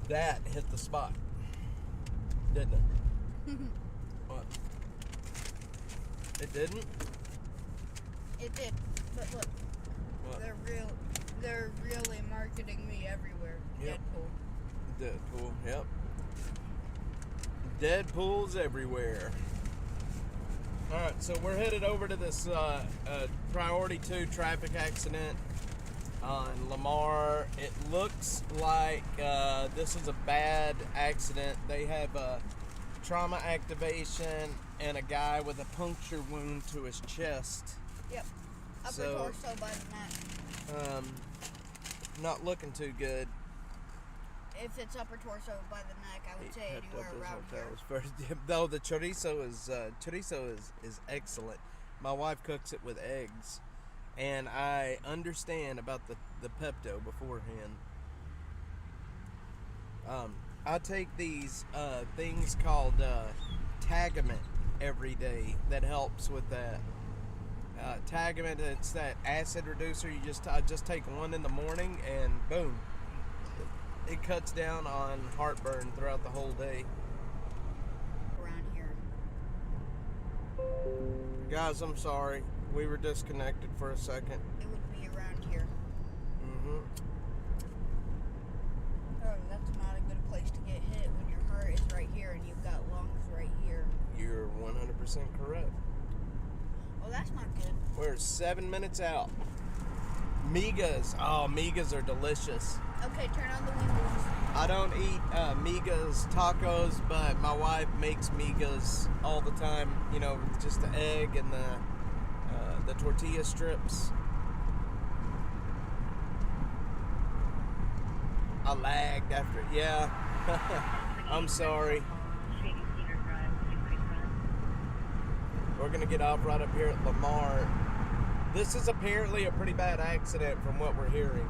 That hit the spot, didn't it? What? It didn't? It did, but look, What? they're really marketing me everywhere. Yep. Deadpool. Deadpool, yep. Deadpool's everywhere. Alright, so we're headed over to this Priority 2 traffic accident on Lamar. It looks like this is a bad accident. They have a trauma activation and a guy with a puncture wound to his chest. Yep. Upper So- torso by the neck. Not looking too good. if it's upper torso by the neck, I would He say pepped anywhere up his around here. hotels first. Though the chorizo is excellent. My wife cooks it with eggs, and I understand about the Pepto beforehand. I take these things called Tagament every day. That helps with that. Tagament, it's that acid reducer. I just take one in the morning, and boom, it cuts down on heartburn throughout the whole day. Around here. Guys, I'm sorry. We were disconnected for a second. It would be around here. Mm-hmm. Oh, that's not a good place to get hit when your heart is right here and you've got lungs right here. You're 100% correct. Well, that's not good. We're 7 minutes out. Migas. Oh, migas are delicious. Okay, turn on the windows. I don't eat migas tacos, but my wife makes migas all the time. You know, just the egg and the tortilla strips. I lagged after. Yeah. I'm sorry. We're gonna get off right up here at Lamar. This is apparently a pretty bad accident from what we're hearing.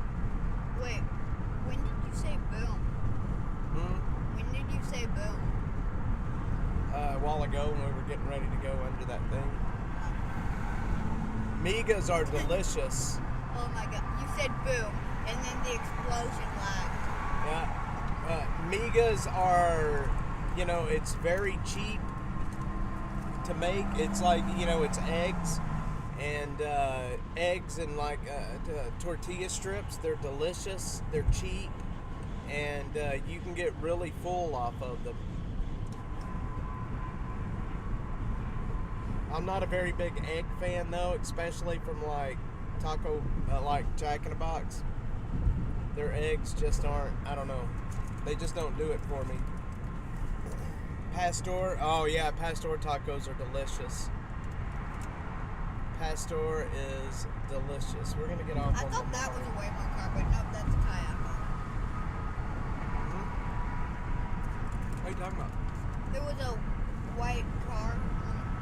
Wait, when did you say boom? When did you say boom? A while ago when we were getting ready to go under that thing. Migas are delicious. Oh my god, you said boom, and then the explosion lagged. Yeah. Migas are, you know, it's very cheap to make. It's like, you know, it's eggs and like tortilla strips. They're delicious. They're cheap, and you can get really full off of them. I'm not a very big egg fan though, especially from like taco, like Jack in the Box. Their eggs just aren't, I don't know, they just don't do it for me. Pastor, oh yeah, Pastor tacos are delicious. Pastor is delicious. We're gonna get off. I thought that was a Waymo car, but no, that's a kayak. What are you talking about? There was a white car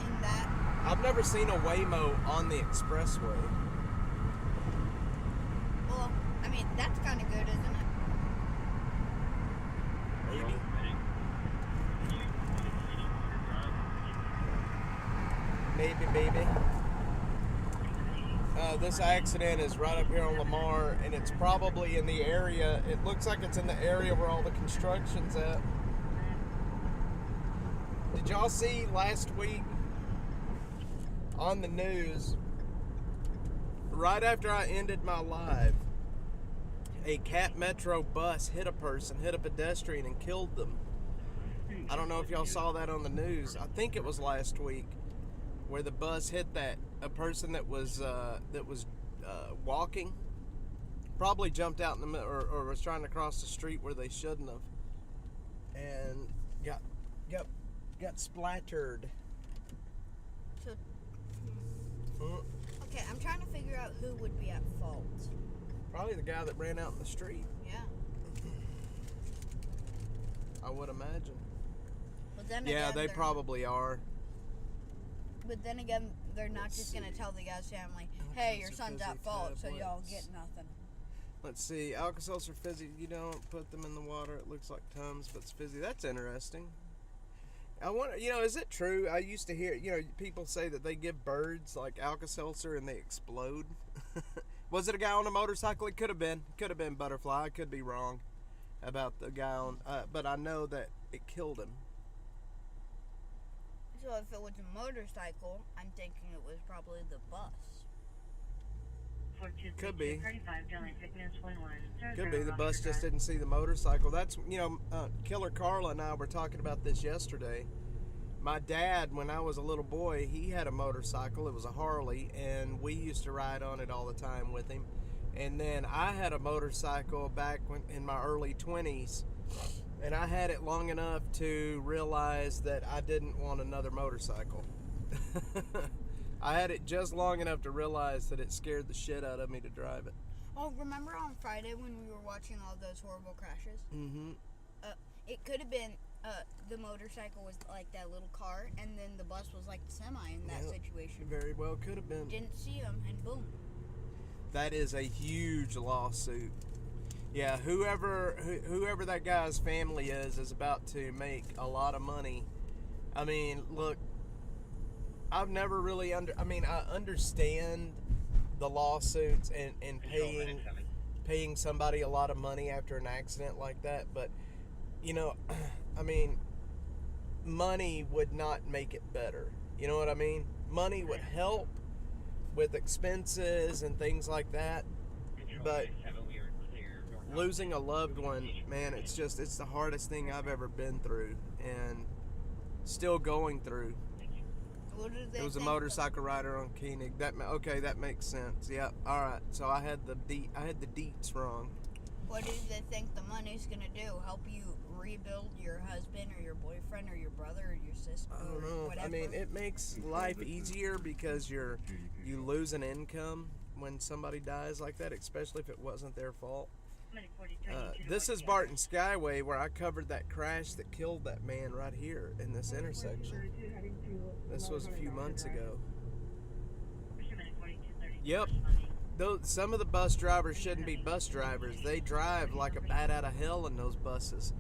in that. I've never seen a Waymo on the expressway. Well, I mean, that's kind of good, isn't it? Maybe. Maybe. This accident is right up here on Lamar, and it's probably in the area. It looks like it's in the area where all the construction's at. Did y'all see last week on the news, right after I ended my live, a Cat Metro bus hit a pedestrian and killed them? I don't know if y'all saw that on the news. I think it was last week, where the bus hit a person that was walking, probably jumped out in the middle or was trying to cross the street where they shouldn't have, and got splattered. So, okay, I'm trying to figure out who would be at fault. Probably the guy that ran out in the street, Yeah. I would imagine. But then Yeah, again, they they're- probably are. But then again, they're not just gonna tell the guy's family, "Hey, your son's at fault, so y'all get nothing." Let's see. Alka-Seltzer fizzy. You don't put them in the water. It looks like Tums, but it's fizzy. That's interesting. I wonder, is it true? I used to hear, people say that they give birds like Alka-Seltzer and they explode. Was it a guy on a motorcycle? It could have been. Could have been Butterfly. I could be wrong about the guy on, but I know that it killed him. So if it was a motorcycle, I'm thinking it was probably the bus. Could be. Could be. The bus just didn't see the motorcycle. That's, Killer Carla and I were talking about this yesterday. My dad, when I was a little boy, he had a motorcycle. It was a Harley, and we used to ride on it all the time with him. And then I had a motorcycle back in my early 20s, and I had it long enough to realize that I didn't want another motorcycle. I had it just long enough to realize that it scared the shit out of me to drive it. Oh, remember on Friday when we were watching all those horrible crashes? Mm-hmm. It could have been the motorcycle was like that little car, and then the bus was like the semi in that situation. Very well could have been. Didn't see him, and boom. That is a huge lawsuit. Yeah, whoever that guy's family is about to make a lot of money. I mean, look, I've never really I understand the lawsuits and paying somebody a lot of money after an accident like that, but you know, I mean, money would not make it better. You know what I mean? Money would help with expenses and things like that, but losing a loved one, man, it's the hardest thing I've ever been through and still going through. It was a motorcycle rider on Koenig. That makes sense. Yeah. All right. So I had the deets wrong. What do they think the money's gonna do? Help you rebuild your husband or your boyfriend or your brother or your sister? I don't know. Whatever? I mean, it makes life easier because you lose an income when somebody dies like that, especially if it wasn't their fault. This is Barton Skyway, where I covered that crash that killed that man right here in this intersection. This was a few months ago. Yep. Some of the bus drivers shouldn't be bus drivers. They drive like a bat out of hell in those buses,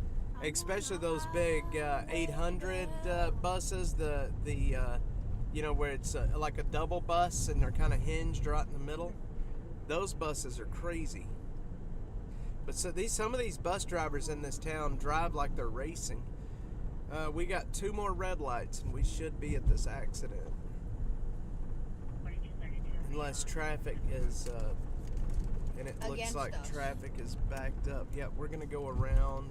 especially those big 800 buses. The where it's like a double bus and they're kind of hinged right in the middle. Those buses are crazy. But some of these bus drivers in this town drive like they're racing. We got 2 more red lights and we should be at this accident. Unless traffic is, and it looks like traffic is backed up. Yep, we're going to go around.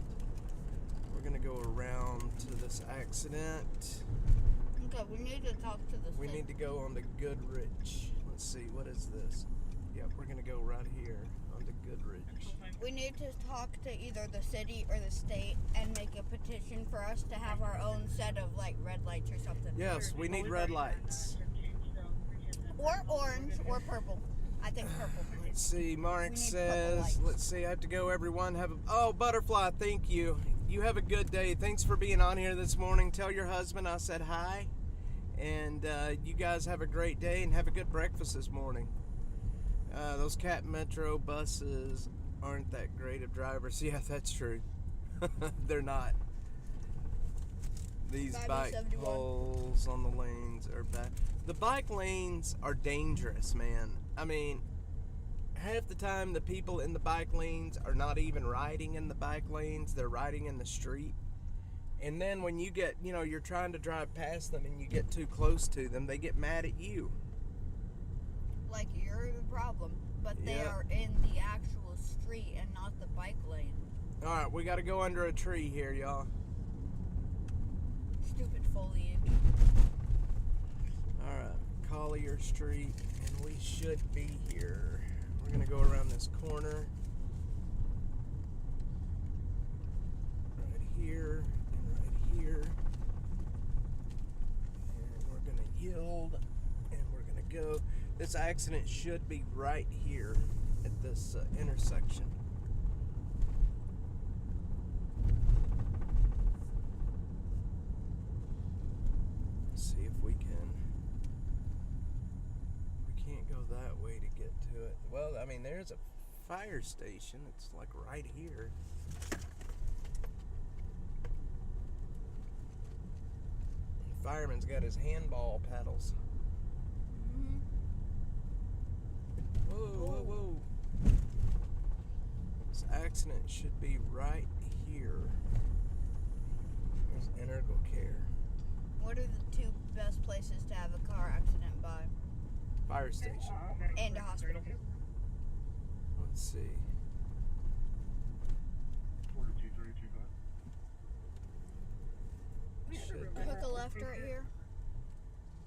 We're going to go around to this accident. Okay, we need to talk to the We need to go on to Goodrich. Let's see, what is this? Yep, we're going to go right here on to Goodrich. We need to talk to either the city or the state and make a petition for us to have our own set of like red lights or something. Yes, we need red lights. Or orange or purple. I think purple. Let's see, Mark says, let's see, I have to go, everyone. Oh, Butterfly, thank you. You have a good day. Thanks for being on here this morning. Tell your husband I said hi. And you guys have a great day and have a good breakfast this morning. Those Cat Metro buses aren't that great of drivers. Yeah, that's true. They're not. These bike poles on the lanes are bad. The bike lanes are dangerous, man. I mean, half the time the people in the bike lanes are not even riding in the bike lanes. They're riding in the street. And then when you get, you're trying to drive past them and you get too close to them, they get mad at you. Like you're the problem, but they are in the actual street and not the bike lane. All right, we got to go under a tree here, y'all. Stupid foliage. All right, Collier Street, and we should be here. We're going to go around this corner. Right here, and right here. And we're going to yield, and we're going to go. This accident should be right here at this intersection. Let's see if we can. We can't go that way to get to it. Well, I mean, there's a fire station. It's like right here. The fireman's got his handball paddles. Whoa, whoa, whoa. This accident should be right here. There's integral care. What are the 2 best places to have a car accident by? Fire station. And a hospital. Let's see. 42325. Hook a left right here.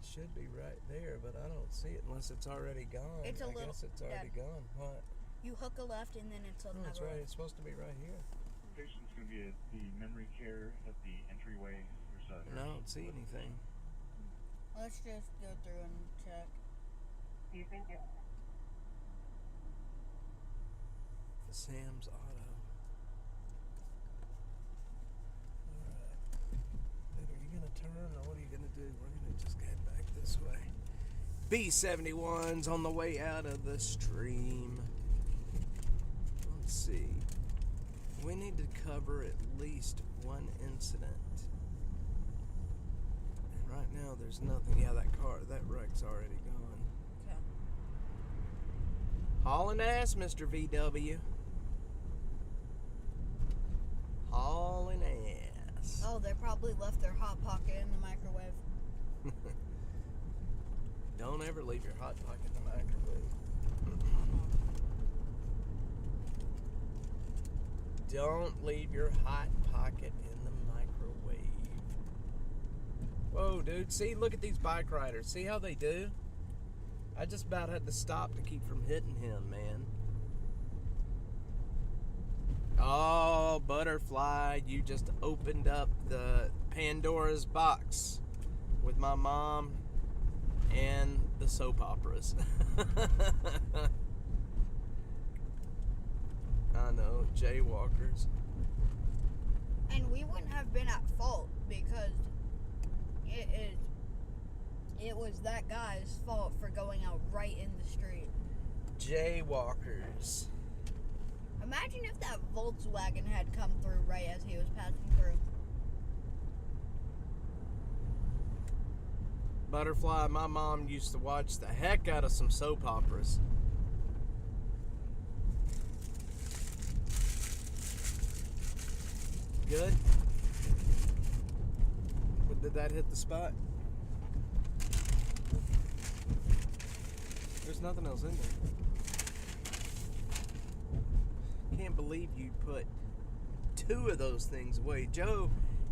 Should be right there, but I don't see it unless it's already gone. It's a I guess it's already gone. What? You hook a left and then it's No, it's right. It's supposed to be right here. Patient's going to be at the memory care at the entryway. There's No, I don't see anything. Let's just go through and check. You think it? Sam's Auto. Alright. Dude, are you gonna turn or what are you gonna do? We're gonna just get back this way. B-71's on the way out of the stream. Let's see. We need to cover at least one incident. And right now there's nothing. Yeah, that wreck's already gone. Okay. Hauling ass, Mr. VW. Hauling ass. Oh, they probably left their Hot Pocket in the microwave. Don't ever leave your Hot Pocket in the microwave. Don't leave your Hot Pocket in the microwave. Whoa, dude. See, look at these bike riders. See how they do? I just about had to stop to keep from hitting him, man. Oh, Butterfly, you just opened up the Pandora's box with my mom and the soap operas. I know, jaywalkers. And we wouldn't have been at fault because it was that guy's fault for going out right in the street. Jaywalkers. Imagine if that Volkswagen had come through right as he was passing through. Butterfly, my mom used to watch the heck out of some soap operas. Good? But did that hit the spot? There's nothing else in there. Can't believe you put 2 of those things away. Joe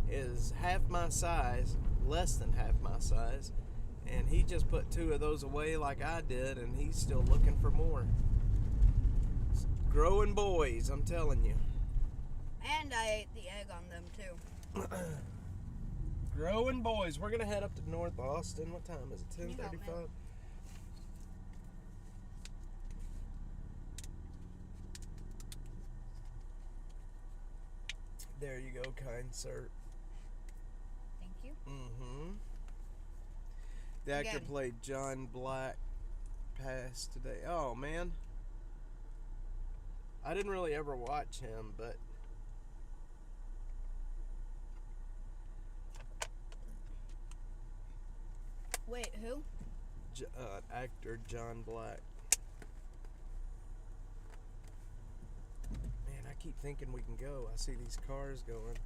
is half my size, less than half my size, and he just put 2 of those away like I did, and he's still looking for more. Growing boys, I'm telling you. And I ate the egg on them too. Growing boys. We're gonna head up to North Austin. What time is it? Can you help me? 10:35. There you go, kind sir. Thank you. Mm-hmm. The actor Again. played John Black passed today. Oh, man. I didn't really ever watch him, but Wait, who? actor John Black. Man, I keep thinking we can go. I see these cars going.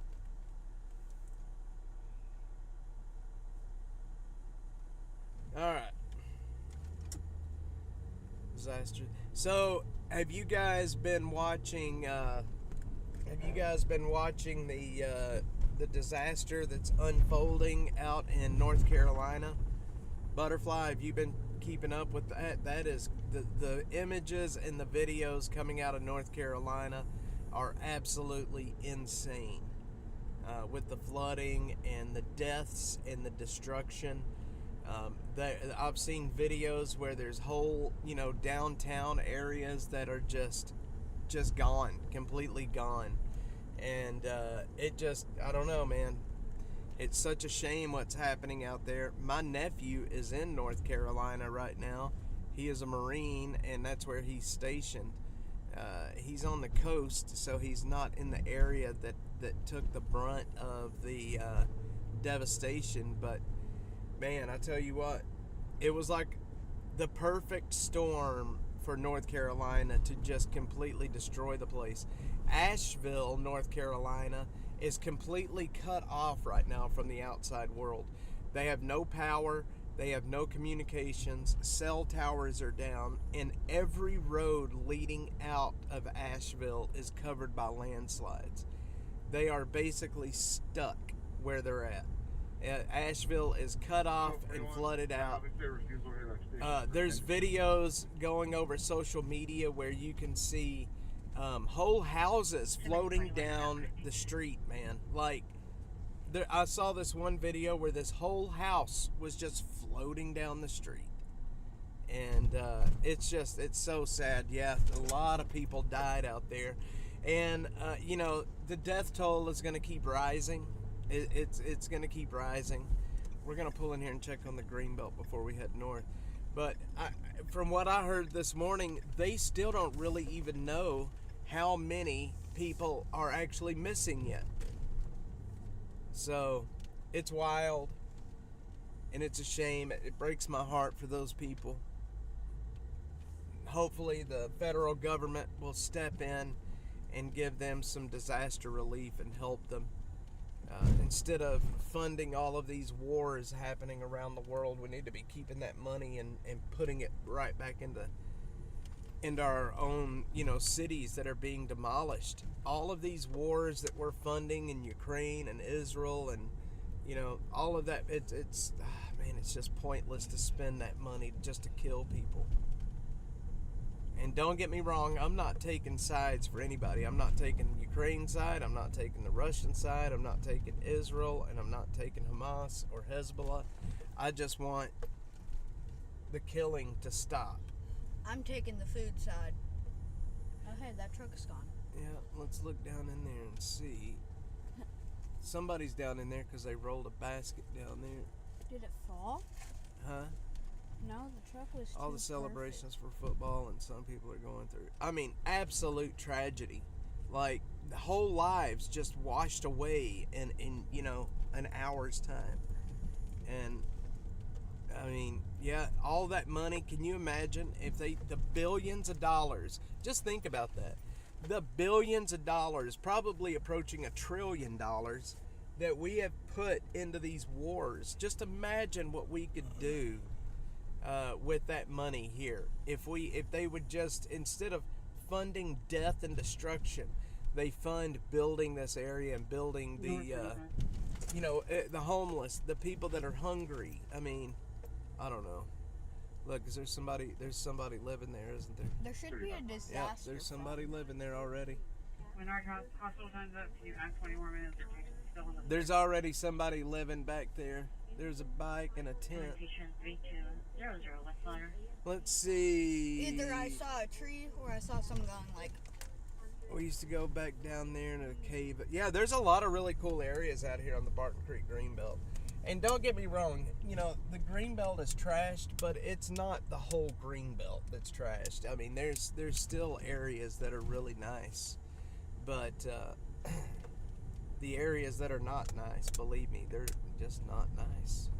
All right. Disaster. So, have you guys been watching? The disaster that's unfolding out in North Carolina? Butterfly, have you been keeping up with that? That is the images and the videos coming out of North Carolina are absolutely insane. With the flooding and the deaths and the destruction. I've seen videos where there's whole, downtown areas that are just gone, completely gone. And I don't know, man. It's such a shame what's happening out there. My nephew is in North Carolina right now. He is a Marine, and that's where he's stationed. He's on the coast, so he's not in the area that took the brunt of the devastation. But, man, I tell you what, it was like the perfect storm for North Carolina to just completely destroy the place. Asheville, North Carolina, is completely cut off right now from the outside world. They have no power, they have no communications, cell towers are down, and every road leading out of Asheville is covered by landslides. They are basically stuck where they're at. Asheville is cut off and flooded out. There's videos going over social media where you can see whole houses floating down the street, man. Like, I saw this one video where this whole house was just floating down the street. And it's so sad. Yeah, a lot of people died out there. And, the death toll is going to keep rising. It's going to keep rising. We're going to pull in here and check on the Greenbelt before we head north. But from what I heard this morning, they still don't really even know how many people are actually missing yet. So it's wild, and it's a shame. It breaks my heart for those people. Hopefully the federal government will step in and give them some disaster relief and help them. Instead of funding all of these wars happening around the world, we need to be keeping that money and putting it right back into our own, cities that are being demolished. All of these wars that we're funding in Ukraine and Israel and, all of that, it's just pointless to spend that money just to kill people. And don't get me wrong, I'm not taking sides for anybody. I'm not taking the Ukraine side, I'm not taking the Russian side, I'm not taking Israel, and I'm not taking Hamas or Hezbollah. I just want the killing to stop. I'm taking the food side. Oh, hey, that truck is gone. Yeah, let's look down in there and see. Somebody's down in there because they rolled a basket down there. Did it fall? Huh? No, the truck was All the celebrations for football, and some people are going through. Absolute tragedy. Like, the whole lives just washed away in an hour's time. And all that money. Can you imagine if the billions of dollars? Just think about that. The billions of dollars, probably approaching $1 trillion, that we have put into these wars. Just imagine what we could do with that money here. If they would just, instead of funding death and destruction, they fund building this area and building the homeless, the people that are hungry. I don't know. Look, there's somebody living there, isn't there? There should be a disaster. Yeah, there's somebody living there already. When our hospital time's up, can you add 20 more minutes? Still in the There's already somebody living back there. There's a bike and a tent. Patient 3200, left ladder. Let's see. Either I saw a tree or I saw someone going like. We used to go back down there in a cave. Yeah, there's a lot of really cool areas out here on the Barton Creek Greenbelt. And don't get me wrong, the Greenbelt is trashed, but it's not the whole Greenbelt that's trashed. There's still areas that are really nice. But the areas that are not nice, believe me, they're just not nice.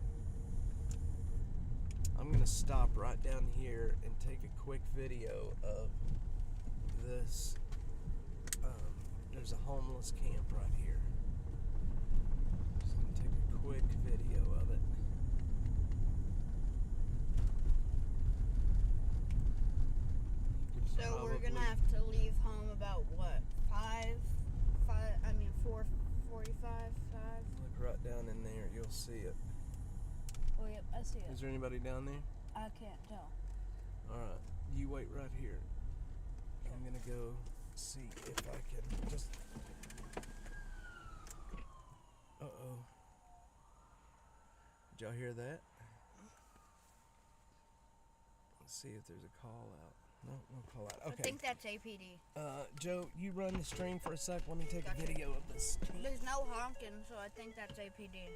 I'm going to stop right down here and take a quick video of this. There's a homeless camp right here. Just going to take a quick video of it. So we're gonna have to leave home about what? 4:45, 5. Look right down in there, you'll see it. Oh yep, I see it. Is there anybody down there? I can't tell. Alright, you wait right here. I'm gonna go see if I can just... Uh-oh. Did y'all hear that? Let's see if there's a call out. No call out. Okay. I think that's APD. Joe, you run the stream for a sec. Let me take a video of this. There's no honking, so I think that's APD.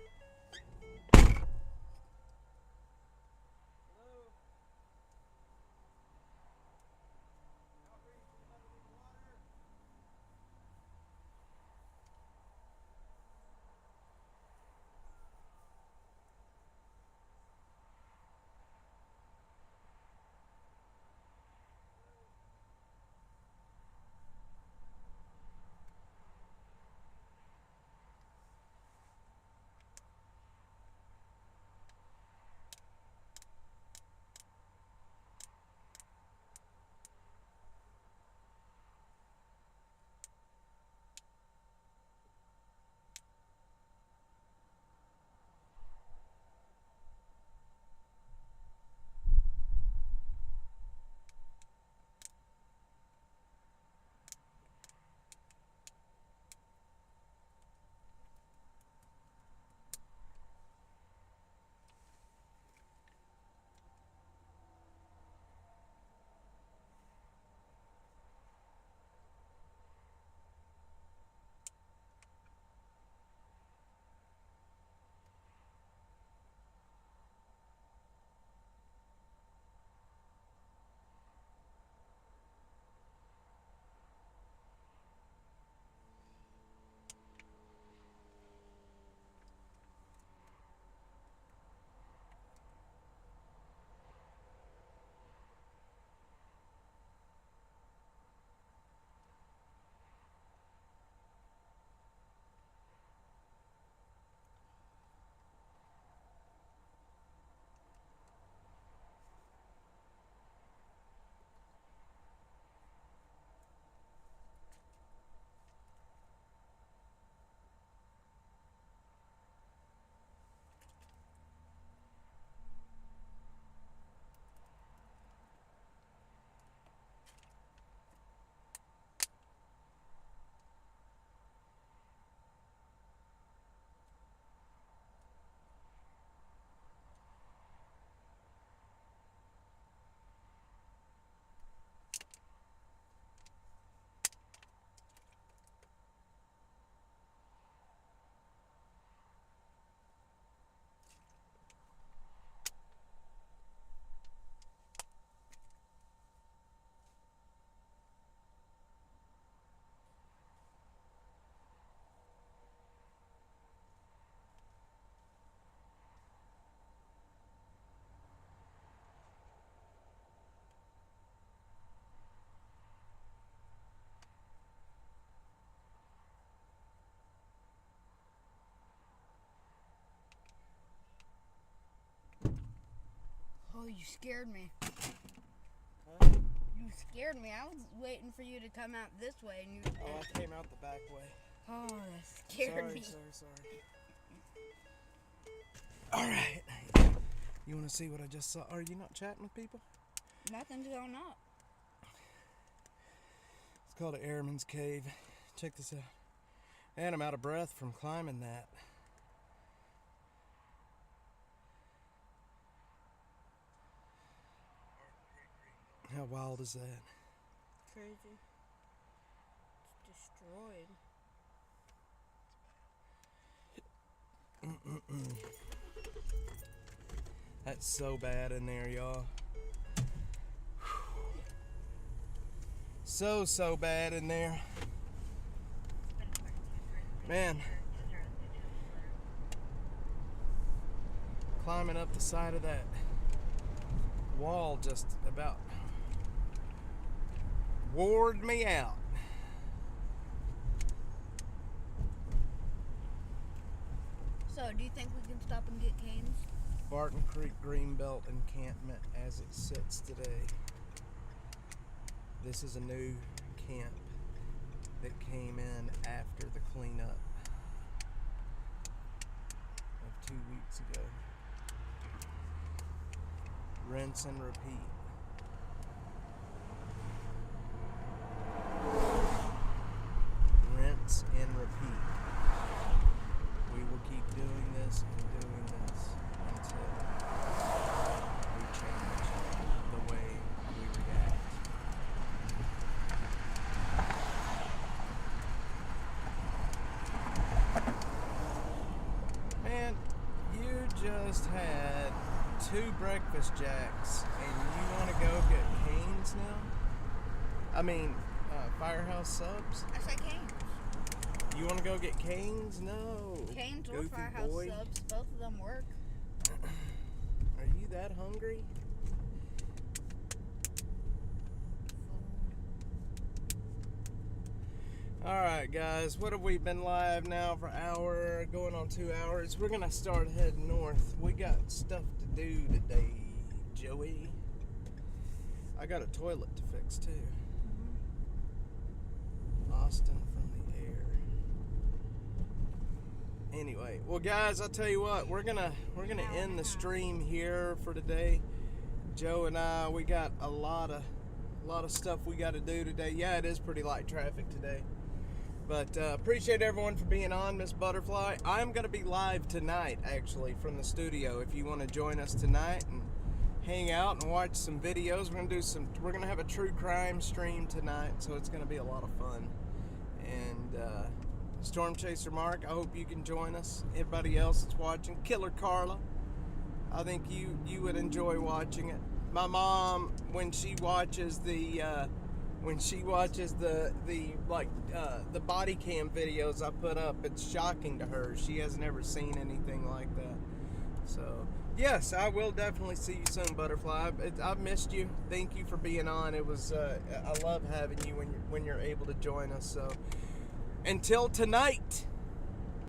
Oh, you scared me. Huh? You scared me. I was waiting for you to come out this way, and you. Oh, I came out the back way. Oh, that scared me. Sorry. All right. You want to see what I just saw? Are you not chatting with people? Nothing's going up. It's called an airman's cave. Check this out. And I'm out of breath from climbing that. How wild is that? Crazy. It's destroyed. That's so bad in there, y'all. So bad in there. Man. Climbing up the side of that wall just about wore me out. So, do you think we can stop and get canes? Barton Creek Greenbelt encampment as it sits today. This is a new camp that came in after the cleanup of 2 weeks ago. Rinse and repeat. Rinse and repeat. We will keep doing this and doing this until we change the way we react. Man, you just had 2 breakfast jacks and you want to go get canes now? I mean, Firehouse subs? I said canes. You want to go get canes? No. Canes or Goofy Firehouse boy. subs, both of them work. Are you that hungry? Alright guys, what have we been live now for an hour, going on 2 hours? We're gonna start heading north. We got stuff to do today, Joey. I got a toilet to fix too. Austin from the air. Anyway, well guys, I'll tell you what, we're gonna end the stream here for today. Joe and I, we got a lot of stuff we got to do today. Yeah, it is pretty light traffic today. But appreciate everyone for being on, Miss Butterfly. I'm gonna be live tonight actually from the studio. If you want to join us tonight and hang out and watch some videos, we're gonna have a true crime stream tonight, so it's gonna be a lot of fun. And Storm Chaser Mark, I hope you can join us. Everybody else that's watching, Killer Carla, I think you would enjoy watching it. My mom, when she watches the body cam videos I put up, it's shocking to her. She has never seen anything like that. So yes, I will definitely see you soon, Butterfly. I've missed you. Thank you for being on. It was I love having you when you're able to join us. So until tonight.